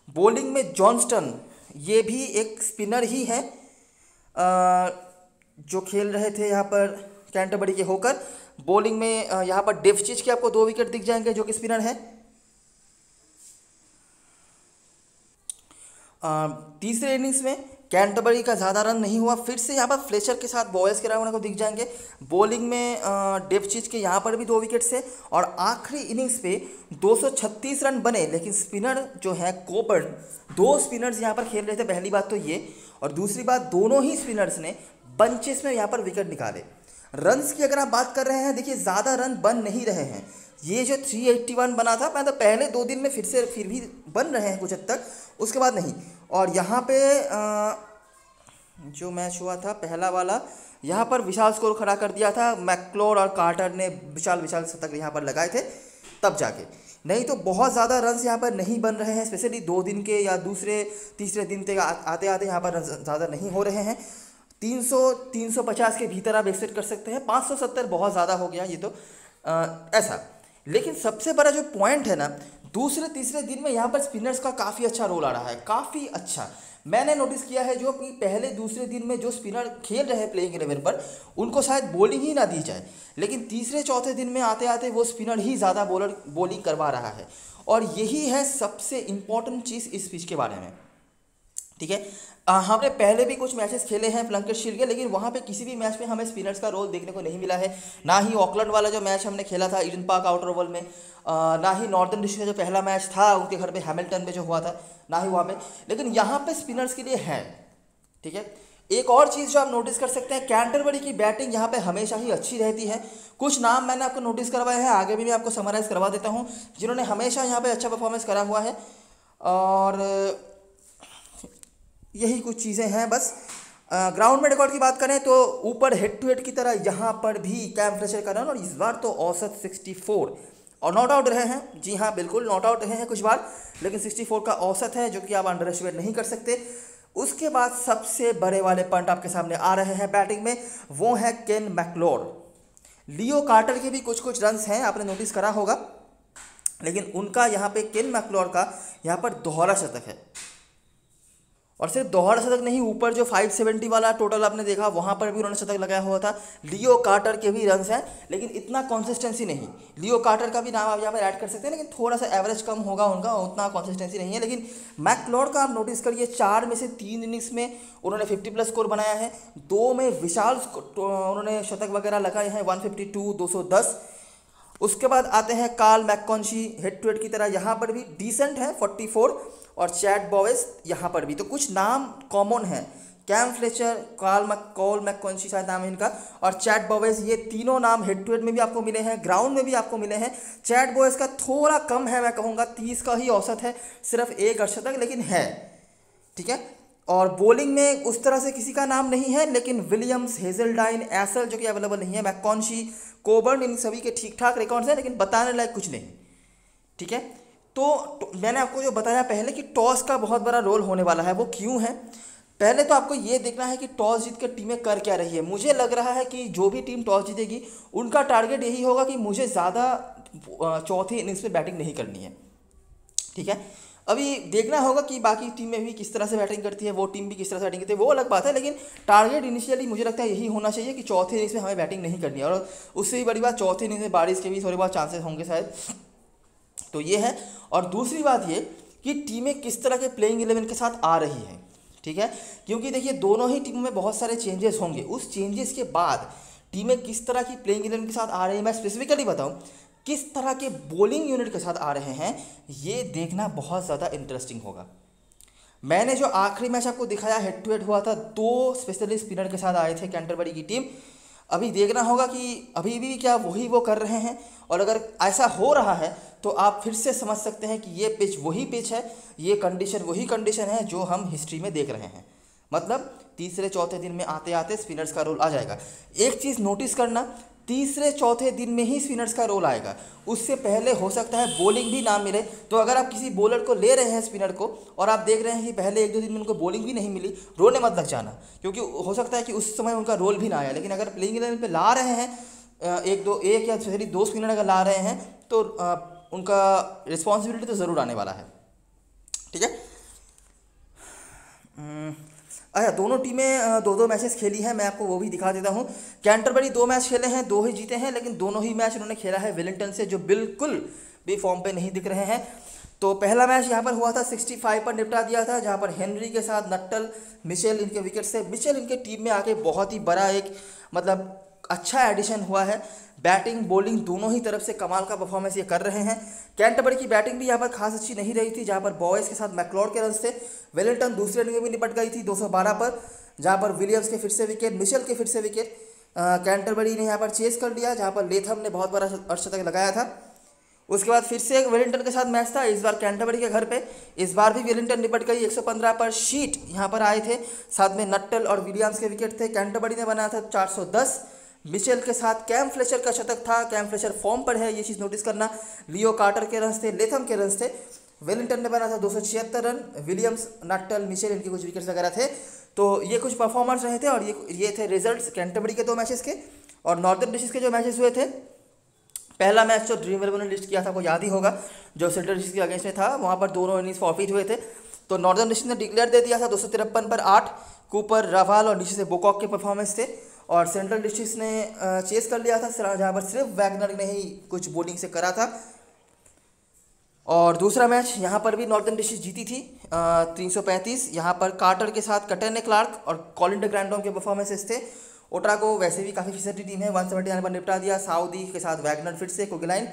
बॉलिंग में जॉनस्टन, ये भी एक स्पिनर ही है, जो खेल रहे थे यहाँ पर कैंटरबरी के होकर। बॉलिंग में यहाँ पर डेवचिच के आपको 2 विकेट दिख जाएंगे, जो कि स्पिनर है। तीसरे इनिंग्स में कैंटरबरी का ज़्यादा रन नहीं हुआ। फिर से यहाँ पर फ्लेचर के साथ बॉयज़ के राउंड को दिख जाएंगे। बॉलिंग में डेवचिच के यहाँ पर भी 2 विकेट से, और आखिरी इनिंग्स पे 236 रन बने, लेकिन स्पिनर जो है कोबर्न, 2 स्पिनर्स यहाँ पर खेल रहे थे। पहली बात तो ये, और दूसरी बात, दोनों ही स्पिनर्स ने बंचेस में यहाँ पर विकेट निकाले। रन्स की अगर आप बात कर रहे हैं, देखिए ज़्यादा रन बन नहीं रहे हैं। ये जो 381 बना था, मैं तो पहले 2 दिन में फिर भी बन रहे हैं कुछ हद तक, उसके बाद नहीं। और यहाँ पे जो मैच हुआ था पहला वाला, यहाँ पर विशाल स्कोर खड़ा कर दिया था। मैकलोड और कार्टर ने विशाल शतक यहाँ पर लगाए थे, तब जाके नहीं तो बहुत ज़्यादा रन्स यहाँ पर नहीं बन रहे हैं, स्पेशली 2 दिन के या दूसरे तीसरे दिन तक आते आते यहाँ पर रन ज़्यादा नहीं हो रहे हैं। 300 350 के भीतर आप एक्सपेक्ट कर सकते हैं। 570 बहुत ज़्यादा हो गया ये तो ऐसा। लेकिन सबसे बड़ा जो पॉइंट है ना, दूसरे तीसरे दिन में यहाँ पर स्पिनर्स का काफ़ी अच्छा रोल आ रहा है, काफ़ी अच्छा। मैंने नोटिस किया है जो कि पहले दूसरे दिन में जो स्पिनर खेल रहे हैं प्लेइंग 11 पर, उनको शायद बॉलिंग ही ना दी जाए, लेकिन तीसरे चौथे दिन में आते आते वो स्पिनर ही ज़्यादा बॉलिंग करवा रहा है। और यही है सबसे इम्पॉर्टेंट चीज़ इस पिच के बारे में, ठीक है। हमने पहले भी कुछ मैचेस खेले हैं प्लंकेट शील्ड के, लेकिन वहाँ पे किसी भी मैच में हमें स्पिनर्स का रोल देखने को नहीं मिला है। ना ही ऑकलैंड वाला जो मैच हमने खेला था ईडन पार्क आउटर ओवल में, ना ही नॉर्दर्न डिस्ट्रिक्ट का जो पहला मैच था उनके घर पे हैमिल्टन में जो हुआ था, ना ही वहाँ पे। लेकिन यहाँ पे स्पिनर्स के लिए है, ठीक है। एक और चीज़ जो आप नोटिस कर सकते हैं, कैंटरबरी की बैटिंग यहाँ पे हमेशा ही अच्छी रहती है। कुछ नाम मैंने आपको नोटिस करवाए हैं, आगे भी मैं आपको समराइज़ करवा देता हूँ, जिन्होंने हमेशा यहाँ पे अच्छा परफॉर्मेंस करा हुआ है। और यही कुछ चीज़ें हैं बस। ग्राउंड में रिकॉर्ड की बात करें तो ऊपर हेड टू हेड की तरह यहाँ पर भी कैम फ्लेचर का रन, और इस बार तो औसत 64 और नॉट आउट रहे हैं। जी हाँ बिल्कुल नॉट आउट रहे हैं कुछ बार, लेकिन 64 का औसत है, जो कि आप अंडर एस्टिमेट नहीं कर सकते। उसके बाद सबसे बड़े वाले पॉइंट आपके सामने आ रहे हैं बैटिंग में, वो है केन मैकलोर। लियो कार्टर के भी कुछ कुछ रन्स हैं, आपने नोटिस करा होगा, लेकिन उनका यहाँ पे केन मैकलोर का यहाँ पर दोहरा शतक है। और सिर्फ दोहरा शतक नहीं, ऊपर जो 570 वाला टोटल आपने देखा वहाँ पर भी उन्होंने शतक लगाया हुआ था। लियो कार्टर के भी रन्स हैं, लेकिन इतना कंसिस्टेंसी नहीं। लियो कार्टर का भी नाम आप यहाँ पर ऐड कर सकते हैं, लेकिन थोड़ा सा एवरेज कम होगा उनका, उतना कंसिस्टेंसी नहीं है। लेकिन मैकलोर का आप नोटिस करिए, 4 में से 3 इनिंग्स में उन्होंने 50+ स्कोर बनाया है, 2 में विशाल उन्होंने शतक वगैरह लगाए हैं, 152, 210। उसके बाद आते हैं कार्ल मैककॉन्शी, हेड टू हेड की तरह यहाँ पर भी डिसेंट है 44, और चैट बॉवेस यहाँ पर भी। तो कुछ नाम कॉमन हैं, कैम फ्लेचर, कॉल मैककॉन्शी शायद नाम है इनका, और चैट बॉवेस, ये तीनों नाम हेड टू हेड में भी आपको मिले हैं, ग्राउंड में भी आपको मिले हैं। चैट बॉवेस का थोड़ा कम है, मैं कहूँगा 30 का ही औसत है, सिर्फ 1 अर्धशतक, लेकिन है, ठीक है। और बॉलिंग में उस तरह से किसी का नाम नहीं है, लेकिन विलियम्स, हेजलडाइन, एसल जो कि अवेलेबल नहीं है, मैककॉन्शी, कोबर्न, इन सभी के ठीक ठाक रिकॉर्ड्स हैं, लेकिन बताने लायक कुछ नहीं, ठीक है। तो मैंने आपको जो बताया पहले कि टॉस का बहुत बड़ा रोल होने वाला है, वो क्यों है? पहले तो आपको ये देखना है कि टॉस जीत कर टीमें कर क्या रही है। मुझे लग रहा है कि जो भी टीम टॉस जीतेगी उनका टारगेट यही होगा कि मुझे ज़्यादा चौथी इनिंग्स में बैटिंग नहीं करनी है, ठीक है। अभी देखना होगा कि बाकी टीमें भी किस तरह से बैटिंग करती है, वो टीम भी किस तरह से बैटिंग करती है, वो अलग बात है। लेकिन टारगेट इनिशियली मुझे लगता है यही होना चाहिए कि चौथे इनिंग्स में हमें बैटिंग नहीं करनी है। और उससे भी बड़ी बात, चौथे इनिंग्स में बारिश के भी थोड़े बहुत चांसेस होंगे शायद, तो ये है। और दूसरी बात ये कि टीमें किस तरह के प्लेइंग 11 के साथ आ रही हैं, ठीक है। क्योंकि देखिए दोनों ही टीमों में बहुत सारे चेंजेस होंगे, उस चेंजेस के बाद टीमें किस तरह की प्लेइंग 11 के साथ आ रही है, मैं स्पेसिफिकली बताऊँ किस तरह के बॉलिंग यूनिट के साथ आ रहे हैं, ये देखना बहुत ज़्यादा इंटरेस्टिंग होगा। मैंने जो आखिरी मैच आपको दिखाया हेड टू हेड हुआ था, 2 स्पेशली स्पिनर के साथ आए थे कैंटरबरी की टीम। अभी देखना होगा कि अभी भी क्या वही वो कर रहे हैं, और अगर ऐसा हो रहा है तो आप फिर से समझ सकते हैं कि ये पिच वही पिच है, ये कंडीशन वही कंडीशन है जो हम हिस्ट्री में देख रहे हैं। मतलब तीसरे चौथे दिन में आते आते स्पिनर्स का रोल आ जाएगा। एक चीज़ नोटिस करना, तीसरे चौथे दिन में ही स्पिनर्स का रोल आएगा, उससे पहले हो सकता है बॉलिंग भी ना मिले। तो अगर आप किसी बॉलर को ले रहे हैं स्पिनर को, और आप देख रहे हैं कि पहले 1-2 दिन में उनको बॉलिंग भी नहीं मिली, रोने मत लग जाना, क्योंकि हो सकता है कि उस समय उनका रोल भी ना आया। लेकिन अगर प्लेइंग 11 पे ला रहे हैं एक या स्पेशली 2 स्पिनर अगर ला रहे हैं, तो उनका रिस्पॉन्सिबिलिटी तो ज़रूर आने वाला है, ठीक है। अच्छा, दोनों टीमें 2-2 मैचेस खेली हैं, मैं आपको वो भी दिखा देता हूँ। कैंटरबरी 2 मैच खेले हैं, 2 ही जीते हैं, लेकिन दोनों ही मैच उन्होंने खेला है वेलिंगटन से, जो बिल्कुल भी फॉर्म पे नहीं दिख रहे हैं। तो पहला मैच यहाँ पर हुआ था 65 पर निपटा दिया था, जहाँ पर हेनरी के साथ नट्टल, मिचेल इनके विकेट से। मिचेल इनके टीम में आके बहुत ही बड़ा एक मतलब अच्छा एडिशन हुआ है। बैटिंग बॉलिंग दोनों ही तरफ से कमाल का परफॉर्मेंस ये कर रहे हैं। कैंटरबरी की बैटिंग भी यहाँ पर खास अच्छी नहीं रही थी, जहाँ पर बॉयज़ के साथ मैकलोर के रन्स थे। वेलिंगटन दूसरे इनिंग में भी निपट गई थी 212 पर, जहाँ पर विलियम्स के फिर से विकेट, मिचेल के फिर से विकेट। कैंटरबरी ने यहाँ पर चेस कर लिया, जहाँ पर लेथम ने बहुत बड़ा अर्धशतक लगाया था। उसके बाद फिर से एक वेलिंगटन के साथ मैच था, इस बार कैंटरबरी के घर पे। इस बार भी वेलिंगटन निपट गई 115 पर। शीट यहाँ पर आए थे, साथ में नट्टल और विलियम्स के विकेट थे। कैंटरबरी ने बनाया था 410, मिचेल के साथ कैम फ्लेचर का शतक था, कैम फ्लेचर फॉर्म पर है, ये चीज़ नोटिस करना। लियो कार्टर के रन थे, लेथम के रन थे। वेलिंगटन ने बना था 276 रन, विलियम्स, नट्टल, मिचेल इनके कुछ विकेट्स वगैरह थे। तो ये कुछ परफॉर्मर्स रहे थे और ये थे रिजल्ट्स कैंटरबरी के 2 मैचेस के। और नॉर्दर्न डिस्ट्रिक्ट के जो मैचेस हुए थे, पहला मैच जो ड्रीम 11 ने लिस्ट किया था, आपको याद ही होगा, जो सेंट्रल डिस्ट्रिक्ट के अगेंस्ट में था, वहाँ पर दोनों इनिंग्स फॉरफिट हुए थे। तो नॉर्दर्न डिस्ट्रिक्ट ने डिक्लेयर दे दिया था 253 पर 8, कूपर, रावाल और नीचे से बोकॉक के परफॉर्मेंस थे। और सेंट्रल डिस्ट्रिक्ट ने चेस कर लिया था, जहाँ पर सिर्फ वैगनर ने ही कुछ बॉलिंग से करा था। और दूसरा मैच यहाँ पर भी नॉर्दर्न डिस्ट्रिक्ट जीती थी 335। यहाँ पर कार्टर के साथ कटन क्लार्क और कॉलिन डी ग्रैंडोम के परफॉर्मेंसेस थे। ओट्राको वैसे भी काफ़ी फिसडी टीम है, 170 पर निपटा दिया। साउदी के साथ वैगनर फिर से, कोगलाइन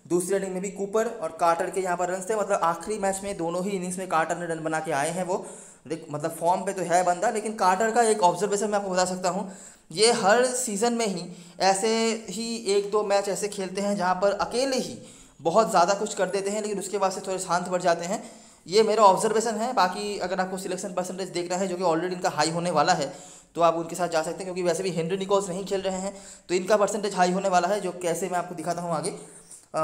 दूसरी इनिंग में भी कूपर और कार्टर के यहाँ पर रन थे। मतलब आखिरी मैच में दोनों ही इनिंग्स में कार्टर ने रन बना के आए हैं। वो मतलब फॉर्म पे तो है बंदा, लेकिन कार्टर का एक ऑब्जर्वेशन मैं आपको बता सकता हूँ, ये हर सीज़न में ही ऐसे ही 1-2 मैच ऐसे खेलते हैं जहाँ पर अकेले ही बहुत ज़्यादा कुछ कर देते हैं, लेकिन उसके बाद से थोड़े शांत पड़ जाते हैं। ये मेरा ऑब्जर्वेशन है। बाकी अगर आपको सिलेक्शन परसेंटेज देखना है, जो कि ऑलरेडी इनका हाई होने वाला है, तो आप उनके साथ जा सकते हैं, क्योंकि वैसे भी हेनरी निकोल्स नहीं खेल रहे हैं, तो इनका परसेंटेज हाई होने वाला है, जो कैसे मैं आपको दिखाता हूँ आगे।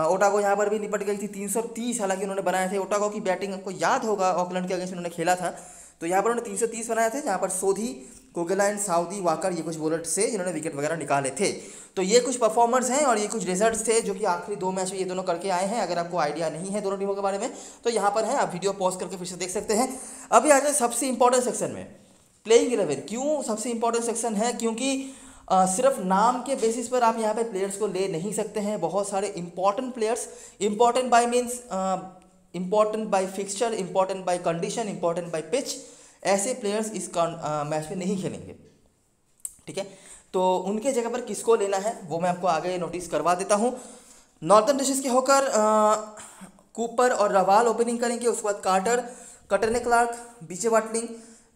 ओटागो यहाँ पर भी निपट गई थी 330, हालांकि उन्होंने बनाए थे। ओटागो की बैटिंग आपको याद होगा, ऑकलैंड के अगेंस्ट उन्होंने खेला था, तो यहाँ पर उन्होंने 330 बनाए थे, जहाँ पर सोधी, कोगलाइन, साउदी, वाकर ये कुछ बॉलर से जिन्होंने विकेट वगैरह निकाले थे। तो ये कुछ परफॉर्मर्स हैं और ये कुछ रिजल्ट्स थे जो कि आखिरी 2 मैच में ये दोनों करके आए हैं। अगर आपको आइडिया नहीं है दोनों टीमों के बारे में, तो यहाँ पर है, आप वीडियो पॉज करके फिर से देख सकते हैं। अभी आ जाए सबसे इंपॉर्टेंट सेक्शन में, प्लेइंग 11। क्यों सबसे इंपॉर्टेंट सेक्शन है? क्योंकि सिर्फ नाम के बेसिस पर आप यहाँ पे प्लेयर्स को ले नहीं सकते हैं। बहुत सारे important players, important by means important by fixture, important by condition, important by pitch, ऐसे प्लेयर्स इस मैच में नहीं खेलेंगे, ठीक है। तो उनके जगह पर किसको लेना है वो मैं आपको आगे नोटिस करवा देता हूँ। नॉर्दर्न डिस्ट्रिक्ट के होकर कूपर और रवाल ओपनिंग करेंगे, उसके बाद कार्टर, कटन क्लार्क, बीचे वाटलिंग,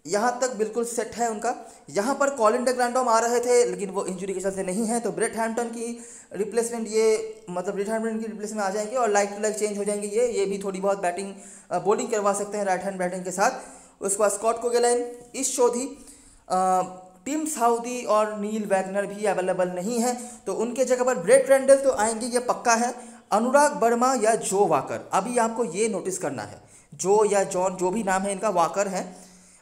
यहाँ तक बिल्कुल सेट है उनका। यहाँ पर कॉलिन डी ग्रैंडोम आ रहे थे, लेकिन वो इंजरी के चलते नहीं है, तो ब्रेट हैम्पटन की रिप्लेसमेंट, ये मतलब ब्रेट हैम्पटन की रिप्लेसमेंट आ जाएंगे और लाइक टू लाइक चेंज हो जाएंगे। ये भी थोड़ी बहुत बैटिंग बॉलिंग करवा सकते हैं राइट हैंड बैटिंग के साथ। उसके बाद स्कॉट कोगेलाइन, ईस्ट शोधी, टिम साउदी और नील वैगनर भी अवेलेबल नहीं है, तो उनके जगह पर ब्रेट रैंडल तो आएंगे, ये पक्का है। अनुराग वर्मा या जो वाकर, अभी आपको ये नोटिस करना है, जो या जॉन जो भी नाम है इनका, वाकर है,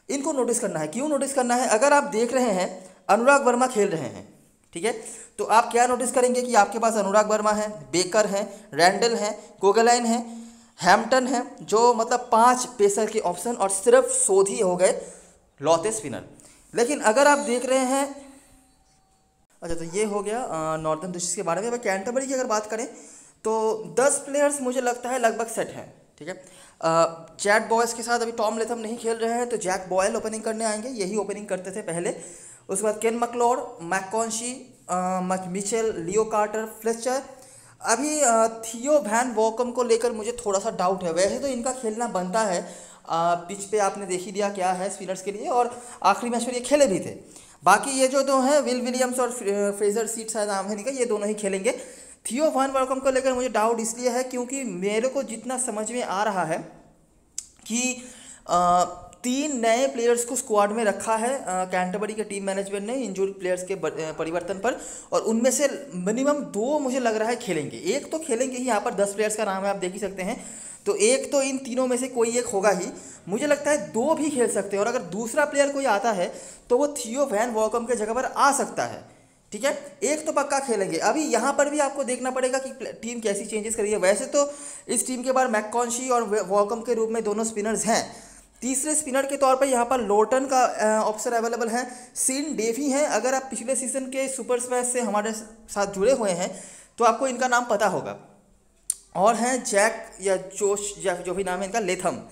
इनको नोटिस करना है। क्यों नोटिस करना है? अगर आप देख रहे हैं अनुराग वर्मा खेल रहे हैं, ठीक है, तो आप क्या नोटिस करेंगे कि आपके पास अनुराग वर्मा है, बेकर है, रैंडल है, कोगलाइन है, हैम्पटन है, जो मतलब 5 पेसर के ऑप्शन, और सिर्फ सोधी हो गए लौते स्पिनर। लेकिन अगर आप देख रहे हैं, अच्छा तो ये हो गया नॉर्दर्न डिस्ट्रिक्ट के बारे में। अब कैंटरबरी की अगर बात करें तो 10 प्लेयर्स मुझे लगता है लगभग सेट हैं, ठीक है। जैक बॉयस के साथ अभी टॉम लेथम नहीं खेल रहे हैं, तो जैक बॉयल ओपनिंग करने आएंगे, यही ओपनिंग करते थे पहले। उसके बाद केन मैकलोड, मैककॉन्शी, मिचेल, लियो कार्टर, फ्लेचर। अभी थियो वैन वॉकम को लेकर मुझे थोड़ा सा डाउट है। वैसे तो इनका खेलना बनता है, पिच पे आपने देख ही दिया क्या है स्पिनर्स के लिए, और आखिरी मैच में ये खेले भी थे। बाकी ये जो दो हैं, विल विलियम्स और फ्रेजर सीट शायद नाम है इनका, ये दोनों ही खेलेंगे। थियो वैन वॉकम को लेकर मुझे डाउट इसलिए है क्योंकि मेरे को जितना समझ में आ रहा है कि 3 नए प्लेयर्स को स्क्वाड में रखा है कैंटरबरी के टीम मैनेजमेंट ने इंजूर्ड प्लेयर्स के परिवर्तन पर, और उनमें से मिनिमम 2 मुझे लग रहा है खेलेंगे। एक तो खेलेंगे ही, यहाँ पर 10 प्लेयर्स का नाम है, आप देख ही सकते हैं, तो एक तो इन तीनों में से कोई एक होगा ही। मुझे लगता है 2 भी खेल सकते हैं, और अगर दूसरा प्लेयर कोई आता है तो वो थियो वैन वॉकम के जगह पर आ सकता है, ठीक है। एक तो पक्का खेलेंगे। अभी यहाँ पर भी आपको देखना पड़ेगा कि टीम कैसी चेंजेस करी है। वैसे तो इस टीम के बाहर मैककॉन्शी और वॉकम के रूप में दोनों स्पिनर्स हैं। तीसरे स्पिनर के तौर पर यहाँ पर लोटन का ऑप्शन अवेलेबल है, सीन डेवी हैं। अगर आप पिछले सीजन के सुपर स्मैश से हमारे साथ जुड़े हुए हैं तो आपको इनका नाम पता होगा। और हैं जैक या जोश या जो भी नाम है इनका, लेथम।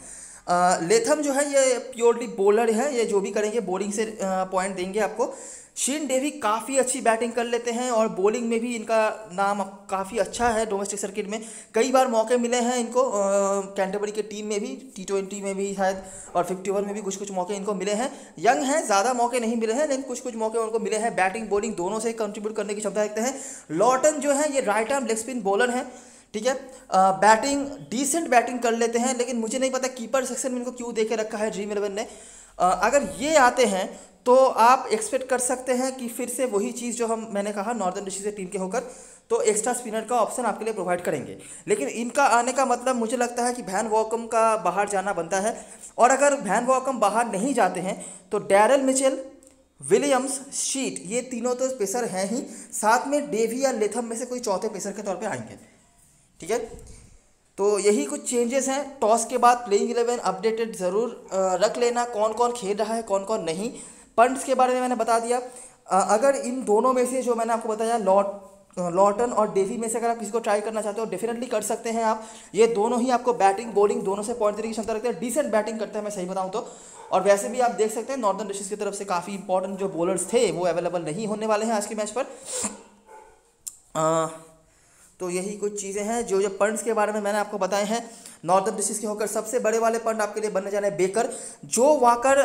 लेथम जो है ये प्योरली बॉलर है, ये जो भी करेंगे बॉलिंग से पॉइंट देंगे आपको। शीन डेवी काफ़ी अच्छी बैटिंग कर लेते हैं और बॉलिंग में भी इनका नाम काफ़ी अच्छा है। डोमेस्टिक सर्किट में कई बार मौके मिले हैं इनको, कैंटरबरी के टीम में भी, T20 में भी शायद, और 51 में भी कुछ कुछ मौके इनको मिले हैं। यंग हैं, ज़्यादा मौके नहीं मिले हैं, लेकिन कुछ कुछ मौके उनको मिले हैं। बैटिंग बॉलिंग दोनों से कंट्रीब्यूट करने की क्षमता रखते हैं। लॉटन जो है ये right arm leg spin bowler हैं, ठीक है। बैटिंग डिसेंट बैटिंग कर लेते हैं, लेकिन मुझे नहीं पता कीपर सेक्शन में इनको क्यों देके रखा है ड्रीम 11 ने। अगर ये आते हैं तो आप एक्सपेक्ट कर सकते हैं कि फिर से वही चीज़ जो मैंने कहा नॉर्दर्न डिस्ट्रिक्ट से टीम के होकर तो एक्स्ट्रा स्पिनर का ऑप्शन आपके लिए प्रोवाइड करेंगे। लेकिन इनका आने का मतलब मुझे लगता है कि वैन वॉकम का बाहर जाना बनता है, और अगर वैन वॉकम बाहर नहीं जाते हैं तो डैरल मिचेल, विलियम्स, शीट, ये तीनों तो पेसर हैं ही, साथ में डेवी या लेथम में से कोई चौथे पेसर के तौर पे आएंगे। ठीक है, तो यही कुछ चेंजेस हैं। टॉस के बाद प्लेइंग 11 अपडेटेड ज़रूर रख लेना, कौन कौन खेल रहा है कौन कौन नहीं। पंट्स के बारे में मैंने बता दिया। अगर इन दोनों में से जो मैंने आपको बताया लॉटन और डेवी में से अगर आप किसी को ट्राई करना चाहते हो डेफिनेटली कर सकते हैं आप। ये दोनों ही आपको बैटिंग बॉलिंग दोनों से पॉइंट देने की क्षमता रखते हैं, डिसेंट बैटिंग करते हैं मैं सही बताऊं तो। और वैसे भी आप देख सकते हैं नॉर्दर्न डिस्ट्रिक्ट की तरफ से काफ़ी इंपॉर्टेंट जो बॉलर्स थे वो अवेलेबल नहीं होने वाले हैं आज के मैच पर। तो यही कुछ चीज़ें हैं जो पंट्स के बारे में मैंने आपको बताए हैं। नॉर्दर्न डिस्ट्रिक्ट के होकर सबसे बड़े वाले पंट आपके लिए बनने जा रहे हैं बेकर। जो वाकर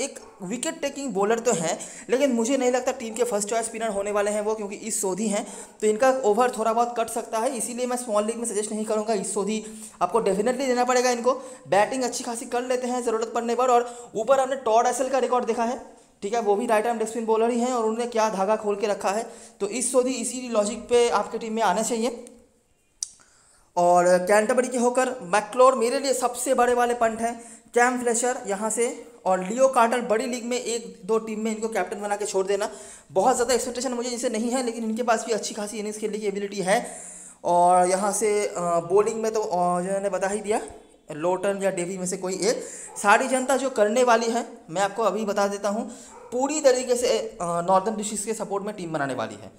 एक विकेट टेकिंग बॉलर तो हैं, लेकिन मुझे नहीं लगता टीम के फर्स्ट चॉइस स्पिनर होने वाले हैं वो, क्योंकि इस सोधी हैं तो इनका ओवर थोड़ा बहुत कट सकता है। इसीलिए मैं स्मॉल लीग में सजेस्ट नहीं करूँगा। इस सोधी आपको डेफिनेटली देना पड़ेगा इनको। बैटिंग अच्छी खासी कर लेते हैं ज़रूरत पड़ने पर, और ऊपर हमने टॉड एसल का रिकॉर्ड देखा है। ठीक है, वो भी right arm leg spin bowler ही हैं और उन्होंने क्या धागा खोल के रखा है। तो इस सोधी इसी लॉजिक पे आपकी टीम में आना चाहिए। और कैंटरबरी के होकर मैक्लोर मेरे लिए सबसे बड़े वाले पंट हैं। कैम फ्लेशर यहाँ से और लियो कार्टर बड़ी लीग में एक दो टीम में इनको कैप्टन बना के छोड़ देना। बहुत ज़्यादा एक्सपेक्टेशन मुझे इनसे नहीं है, लेकिन इनके पास भी अच्छी खासी इनिंग्स खेलने की एबिलिटी है। और यहाँ से बॉलिंग में तो जो मैंने बता ही दिया, लोटन या डेवी में से कोई एक। सारी जनता जो करने वाली है मैं आपको अभी बता देता हूँ, पूरी तरीके से नॉर्दर्न डिस्ट्रिक्ट के सपोर्ट में टीम बनाने वाली है।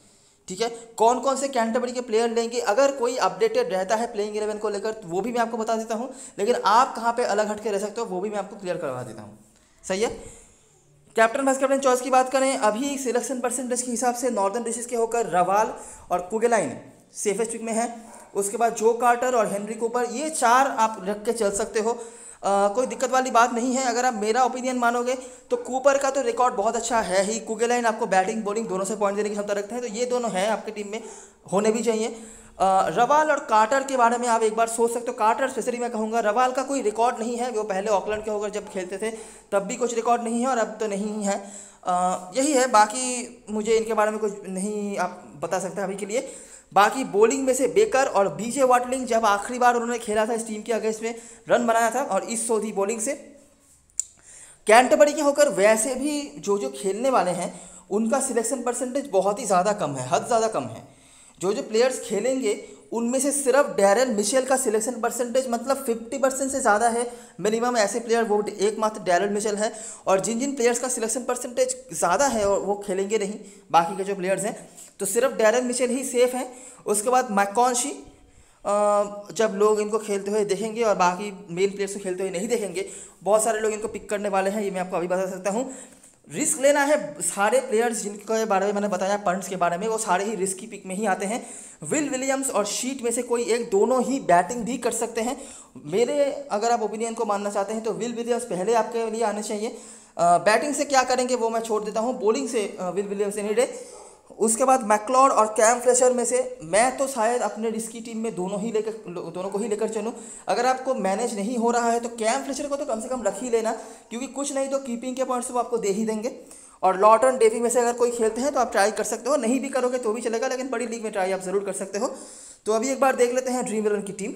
ठीक है, कौन कौन से कैंटरबरी के प्लेयर लेंगे, अगर कोई अपडेटेड रहता है प्लेइंग 11 को लेकर तो वो भी मैं आपको बता देता हूँ, लेकिन आप कहाँ पे अलग हट के रह सकते हो वो भी मैं आपको क्लियर करवा देता हूँ। सही है। कैप्टन वाइस कैप्टन चॉइस की बात करें, अभी सिलेक्शन परसेंटेज के हिसाब से नॉर्दर्न डिस्ट्रिक्ट के होकर रवाल और कुगेलाइन सेफेस्ट पिक में है। उसके बाद जो कार्टर और हेनरी कूपर, ये चार आप रख के चल सकते हो। कोई दिक्कत वाली बात नहीं है। अगर आप मेरा ओपिनियन मानोगे तो कूपर का तो रिकॉर्ड बहुत अच्छा है ही, कुगेलाइन आपको बैटिंग बॉलिंग दोनों से पॉइंट देने की क्षमता रखते हैं, तो ये दोनों हैं आपकी टीम में, होने भी चाहिए। रवाल और कार्टर के बारे में आप एक बार सोच सकते हो। कार्टर स्पेशली मैं कहूँगा, रवाल का कोई रिकॉर्ड नहीं है, वो पहले ऑकलैंड के होकर जब खेलते थे तब भी कुछ रिकॉर्ड नहीं है और अब तो नहीं है। यही है, बाकी मुझे इनके बारे में कुछ नहीं आप बता सकते अभी के लिए। बाकी बॉलिंग में से बेकर और बीजे वाटलिंग, जब आखिरी बार उन्होंने खेला था इस टीम के अगेंस्ट में रन बनाया था, और इस सोधी बॉलिंग से। कैंटरबरी के होकर वैसे भी जो खेलने वाले हैं उनका सिलेक्शन परसेंटेज बहुत ही ज़्यादा कम है, हद ज़्यादा कम है। जो प्लेयर्स खेलेंगे उनमें से सिर्फ डैरल मिशेल का सिलेक्शन परसेंटेज मतलब 50% से ज़्यादा है मिनिमम। ऐसे प्लेयर वो एकमात्र डैरल मिशेल है, और जिन जिन प्लेयर्स का सिलेक्शन परसेंटेज ज़्यादा है और वो खेलेंगे नहीं, बाकी के जो प्लेयर्स हैं तो सिर्फ डैरल मिशेल ही सेफ हैं। उसके बाद मैकॉन्शी, जब लोग इनको खेलते हुए देखेंगे और बाकी मेल प्लेयर्स को खेलते हुए नहीं देखेंगे, बहुत सारे लोग इनको पिक करने वाले हैं, ये मैं आपको अभी बता सकता हूँ। रिस्क लेना है, सारे प्लेयर्स जिनके बारे में मैंने बताया पंट्स के बारे में, वो सारे ही रिस्क की पिक में ही आते हैं। विल विलियम्स और शीट में से कोई एक, दोनों ही बैटिंग भी कर सकते हैं। मेरे अगर आप ओपिनियन को मानना चाहते हैं तो विल विलियम्स पहले आपके लिए आने चाहिए। बैटिंग से क्या करेंगे वो मैं छोड़ देता हूँ, बॉलिंग से विल विलियम्स एनी डे। उसके बाद मैक्लॉड और कैम फ्लेशर में से मैं तो शायद अपने रिस्की टीम में दोनों को ही लेकर चलूँ। अगर आपको मैनेज नहीं हो रहा है तो कैम फ्लेशर को तो कम से कम रख ही लेना, क्योंकि कुछ नहीं तो कीपिंग के पॉइंट्स वो आपको दे ही देंगे। और लॉटन डेवी में से अगर कोई खेलते हैं तो आप ट्राई कर सकते हो, नहीं भी करोगे तो भी चलेगा, लेकिन बड़ी लीग में ट्राई आप ज़रूर कर सकते हो। तो अभी एक बार देख लेते हैं ड्रीम 11 की टीम।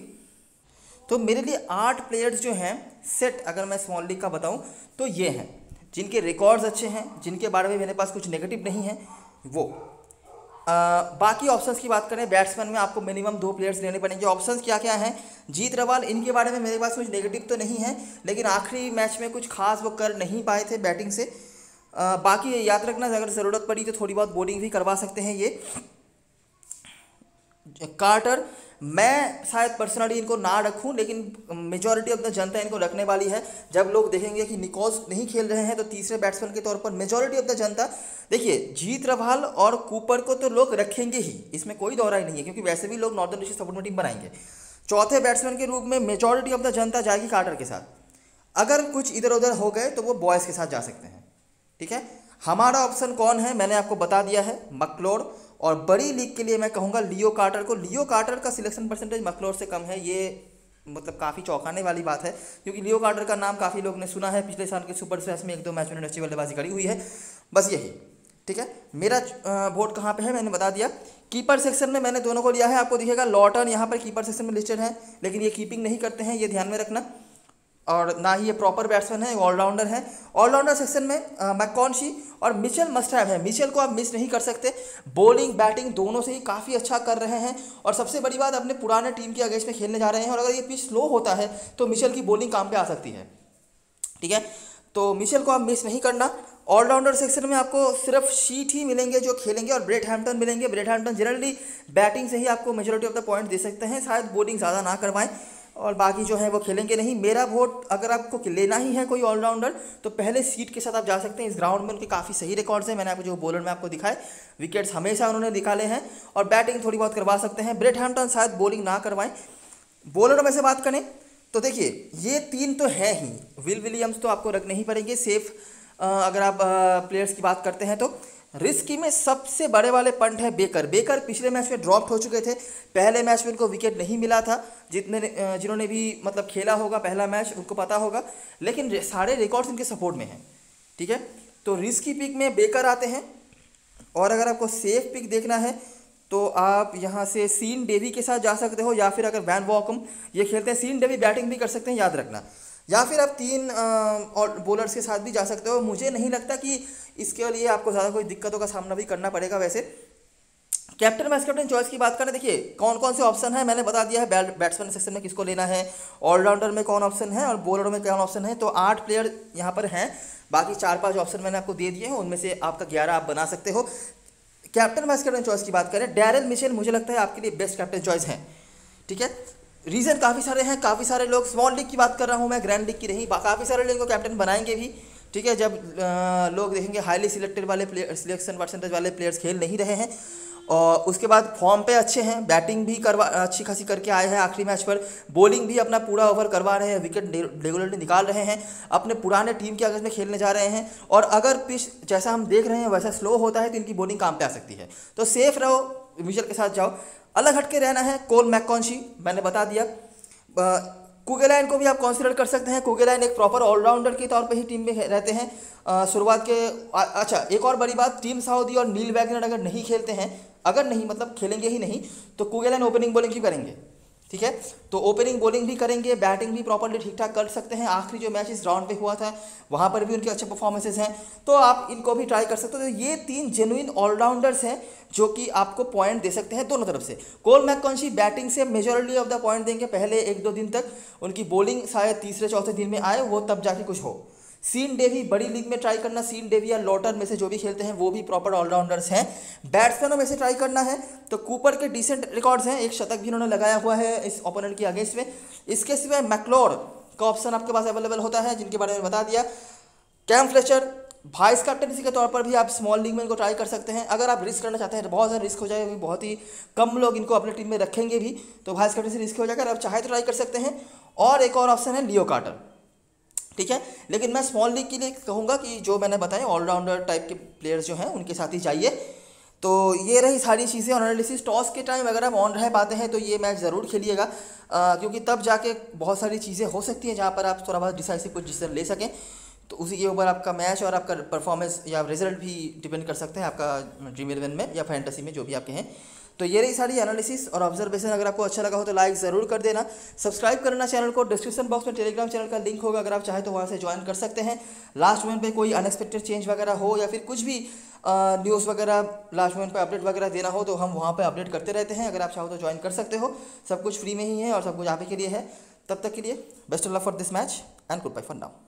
तो मेरे लिए 8 प्लेयर्स जो हैं सेट, अगर मैं स्मॉल लीग का बताऊँ तो ये हैं, जिनके रिकॉर्ड्स अच्छे हैं, जिनके बारे में मेरे पास कुछ नेगेटिव नहीं है वो। बाकी ऑप्शंस की बात करें, बैट्समैन में आपको मिनिमम 2 प्लेयर्स लेने पड़ेंगे। ऑप्शंस क्या क्या हैं? जीत रवाल, इनके बारे में मेरे पास कुछ नेगेटिव तो नहीं है, लेकिन आखिरी मैच में कुछ खास वो कर नहीं पाए थे बैटिंग से। बाकी याद रखना, अगर ज़रूरत पड़ी तो थोड़ी बहुत बॉलिंग भी करवा सकते हैं ये। कार्टर, मैं शायद पर्सनली इनको ना रखूं, लेकिन मेजॉरिटी ऑफ द जनता इनको रखने वाली है। जब लोग देखेंगे कि निकोस नहीं खेल रहे हैं तो तीसरे बैट्समैन के तौर पर मेजॉरिटी ऑफ द जनता, देखिए जीत रवाल और कूपर को तो लोग रखेंगे ही, इसमें कोई दौरा ही नहीं है, क्योंकि वैसे भी लोग नॉर्दर्न डिस्ट्रिक्ट सपोर्ट में टीम बनाएंगे। चौथे बैट्समैन के रूप में मेजॉरिटी ऑफ द जनता जाएगी कार्टर के साथ। अगर कुछ इधर उधर हो गए तो वो बॉयज़ के साथ जा सकते हैं। ठीक है, हमारा ऑप्शन कौन है मैंने आपको बता दिया है, मैक्लोर। और बड़ी लीग के लिए मैं कहूँगा लियो कार्टर को। लियो कार्टर का सिलेक्शन परसेंटेज मैक्लोर से कम है, ये मतलब काफ़ी चौंकाने वाली बात है, क्योंकि लियो कार्टर का नाम काफ़ी लोग ने सुना है, पिछले साल के सुपर स्मैश में 1-2 मैच में अच्छी बल्लेबाजी करी हुई है, बस यही। ठीक है, मेरा वोट कहाँ पे है मैंने बता दिया। कीपर सेक्शन में मैंने दोनों को लिया है, आपको दिखेगा लॉटन यहाँ पर कीपर सेक्शन में लिस्टेड है, लेकिन ये कीपिंग नहीं करते हैं, ये ध्यान में रखना, और ना ही ये प्रॉपर बैट्समैन है, ऑलराउंडर है। ऑलराउंडर सेक्शन में मैककॉनशी और मिचेल मस्टहैव है, मिचेल को आप मिस नहीं कर सकते, बॉलिंग बैटिंग दोनों से ही काफ़ी अच्छा कर रहे हैं, और सबसे बड़ी बात अपने पुराने टीम के अगेंस्ट में खेलने जा रहे हैं, और अगर ये पिच स्लो होता है तो मिचेल की बॉलिंग काम पे आ सकती है। ठीक है, तो मिचेल को आप मिस नहीं करना। ऑलराउंडर सेक्शन में आपको सिर्फ शीट ही मिलेंगे जो खेलेंगे, और ब्रेट हैम्पटन मिलेंगे। ब्रेट हैम्पटन जनरली बैटिंग से ही आपको मेजॉरिटी ऑफ द पॉइंट दे सकते हैं, शायद बॉलिंग ज़्यादा ना करवाएं, और बाकी जो है वो खेलेंगे नहीं। मेरा वोट अगर आपको लेना ही है कोई ऑलराउंडर तो पहले सीट के साथ आप जा सकते हैं, इस ग्राउंड में उनके काफ़ी सही रिकॉर्ड्स हैं, मैंने आपको जो बॉलर में आपको दिखाए, विकेट्स हमेशा उन्होंने निकाले हैं, और बैटिंग थोड़ी बहुत करवा सकते हैं। ब्रेट हैम्पटन शायद बॉलिंग ना करवाएं। बॉलरों में से बात करें तो देखिए ये 3 तो है ही, विल विलियम्स तो आपको रखने ही पड़ेंगे सेफ। अगर आप प्लेयर्स की बात करते हैं तो रिस्की में सबसे बड़े वाले पंट है बेकर। बेकर पिछले मैच में ड्रॉप्ड हो चुके थे, पहले मैच में उनको विकेट नहीं मिला था, जिन्होंने भी मतलब खेला होगा पहला मैच उनको पता होगा, लेकिन सारे रिकॉर्ड्स इनके सपोर्ट में हैं। ठीक है, तो रिस्की पिक में बेकर आते हैं, और अगर आपको सेफ पिक देखना है तो आप यहाँ से सीन डेवी के साथ जा सकते हो, या फिर अगर वैन वॉकम ये खेलते हैं, सीन डेवी बैटिंग भी कर सकते हैं याद रखना, या फिर आप 3 और बॉलर्स के साथ भी जा सकते हो। मुझे नहीं लगता कि इसके लिए आपको ज़्यादा कोई दिक्कतों का सामना भी करना पड़ेगा। वैसे कैप्टन वाइस कैप्टन चॉइस की बात करें, देखिए कौन कौन से ऑप्शन है मैंने बता दिया है, बैट्समैन सेक्शन में किसको लेना है, ऑलराउंडर में कौन ऑप्शन है, और बॉलर में कौन ऑप्शन है। तो 8 प्लेयर यहाँ पर हैं, बाकी 4-5 ऑप्शन मैंने आपको दे दिए हैं, उनमें से आपका 11 आप बना सकते हो। कैप्टन वाइस कैप्टन चॉइस की बात करें, डैरेल मिचेल मुझे लगता है आपके लिए बेस्ट कैप्टन चॉइस है। ठीक है, रीज़न काफ़ी सारे हैं, काफ़ी सारे लोग, स्मॉल लीग की बात कर रहा हूँ मैं, ग्रैंड लीग की नहीं, काफ़ी सारे लोग को कैप्टन बनाएंगे भी। ठीक है, जब लोग देखेंगे हाईली सिलेक्टेड वाले सिलेक्शन परसेंटेज वाले प्लेयर्स खेल नहीं रहे हैं, और उसके बाद फॉर्म पे अच्छे हैं, बैटिंग भी अच्छी खासी करके आए हैं आखिरी मैच पर, बॉलिंग भी अपना पूरा ओवर करवा रहे हैं, विकेट रेगुलरली निकाल रहे हैं, अपने पुराने टीम के अगेंस्ट में खेलने जा रहे हैं, और अगर पिच जैसा हम देख रहे हैं वैसा स्लो होता है तो इनकी बॉलिंग काम पे आ सकती है। तो सेफ रहो, मिचेल के साथ जाओ। अलग हटके रहना है, कोल मैककॉनशी मैंने बता दिया। कुगेलाइन को भी आप कंसीडर कर सकते हैं, कुगेलाइन एक प्रॉपर ऑलराउंडर के तौर पे ही टीम में रहते हैं शुरुआत के। अच्छा, एक और बड़ी बात, टीम साउदी और नील वैगनर अगर नहीं खेलते हैं, अगर नहीं मतलब खेलेंगे ही नहीं, तो कुगेलाइन ओपनिंग बॉलिंग भी करेंगे। ठीक है, तो ओपनिंग बॉलिंग भी करेंगे, बैटिंग भी प्रॉपर्ली ठीक ठाक कर सकते हैं। आखिरी जो मैच इस राउंड पे हुआ था वहाँ पर भी उनके अच्छे परफॉर्मेंसेस हैं, तो आप इनको भी ट्राई कर सकते हो। तो ये 3 जेन्युइन ऑलराउंडर्स हैं जो कि आपको पॉइंट दे सकते हैं दोनों तरफ से। कोल मैककॉनशी बैटिंग से मेजॉरिटी ऑफ द पॉइंट देंगे पहले 1-2 दिन तक, उनकी बॉलिंग शायद तीसरे-चौथे दिन में आए, वो तब जाके कुछ हो। सीन डेवी बड़ी लीग में ट्राई करना, सीन डेवी या लॉटन में से जो भी खेलते हैं वो भी प्रॉपर ऑलराउंडर्स हैं। बैट्समैनों में से ट्राई करना है तो कूपर के डिसेंट रिकॉर्ड्स हैं, 1 शतक भी उन्होंने लगाया हुआ है इस ओपोनेंट के अगेंस्ट में। इसके सिवाय मैक्लोर का ऑप्शन आपके पास अवेलेबल होता है, जिनके बारे में बता दिया। कैम फ्लेचर वाइस कैप्टनसी के तौर पर भी आप स्मॉल लीग में इनको ट्राई कर सकते हैं। अगर आप रिस्क करना चाहते हैं तो बहुत ज़्यादा रिस्क हो जाएगा, बहुत ही कम लोग इनको अपने टीम में रखेंगे भी, तो वाइस कैप्टनसी रिस्क हो जाएगा। अगर आप चाहे तो ट्राई कर सकते हैं। और एक और ऑप्शन है लियो कार्टर। ठीक है, लेकिन मैं स्मॉल लीग के लिए कहूँगा कि जो मैंने बताया ऑलराउंडर टाइप के प्लेयर्स जो हैं उनके साथ ही जाइए। तो ये रही सारी चीज़ें और एनालिसिस। टॉस के टाइम अगर आप ऑन रह पाते हैं तो ये मैच ज़रूर खेलिएगा, क्योंकि तब जाके बहुत सारी चीज़ें हो सकती हैं जहाँ पर आप थोड़ा बहुत डिसाइसिव कुछ डिसीजन ले सकें। तो उसी के ऊपर आपका मैच और आपका परफॉर्मेंस या रिजल्ट भी डिपेंड कर सकते हैं आपका ड्रीम 11 में या फैंटेसी में, जो भी आपके हैं। तो ये रही सारी एनालिसिस और ऑब्जर्वेशन। अगर आपको अच्छा लगा हो तो लाइक ज़रूर कर देना, सब्सक्राइब करना चैनल को। डिस्क्रिप्शन बॉक्स में टेलीग्राम चैनल का लिंक होगा, अगर आप चाहें तो वहाँ से ज्वाइन कर सकते हैं। लास्ट मोमेंट पे कोई अनएक्सपेक्टेड चेंज वगैरह हो या फिर कुछ भी न्यूज़ वगैरह लास्ट मोमेंट पे अपडेट वगैरह देना हो तो हम वहाँ पे अपडेट करते रहते हैं। अगर आप चाहो तो ज्वाइन कर सकते हो, सब कुछ फ्री में ही है और सब कुछ आप ही के लिए है। तब तक के लिए best of luck for this match and goodbye for now.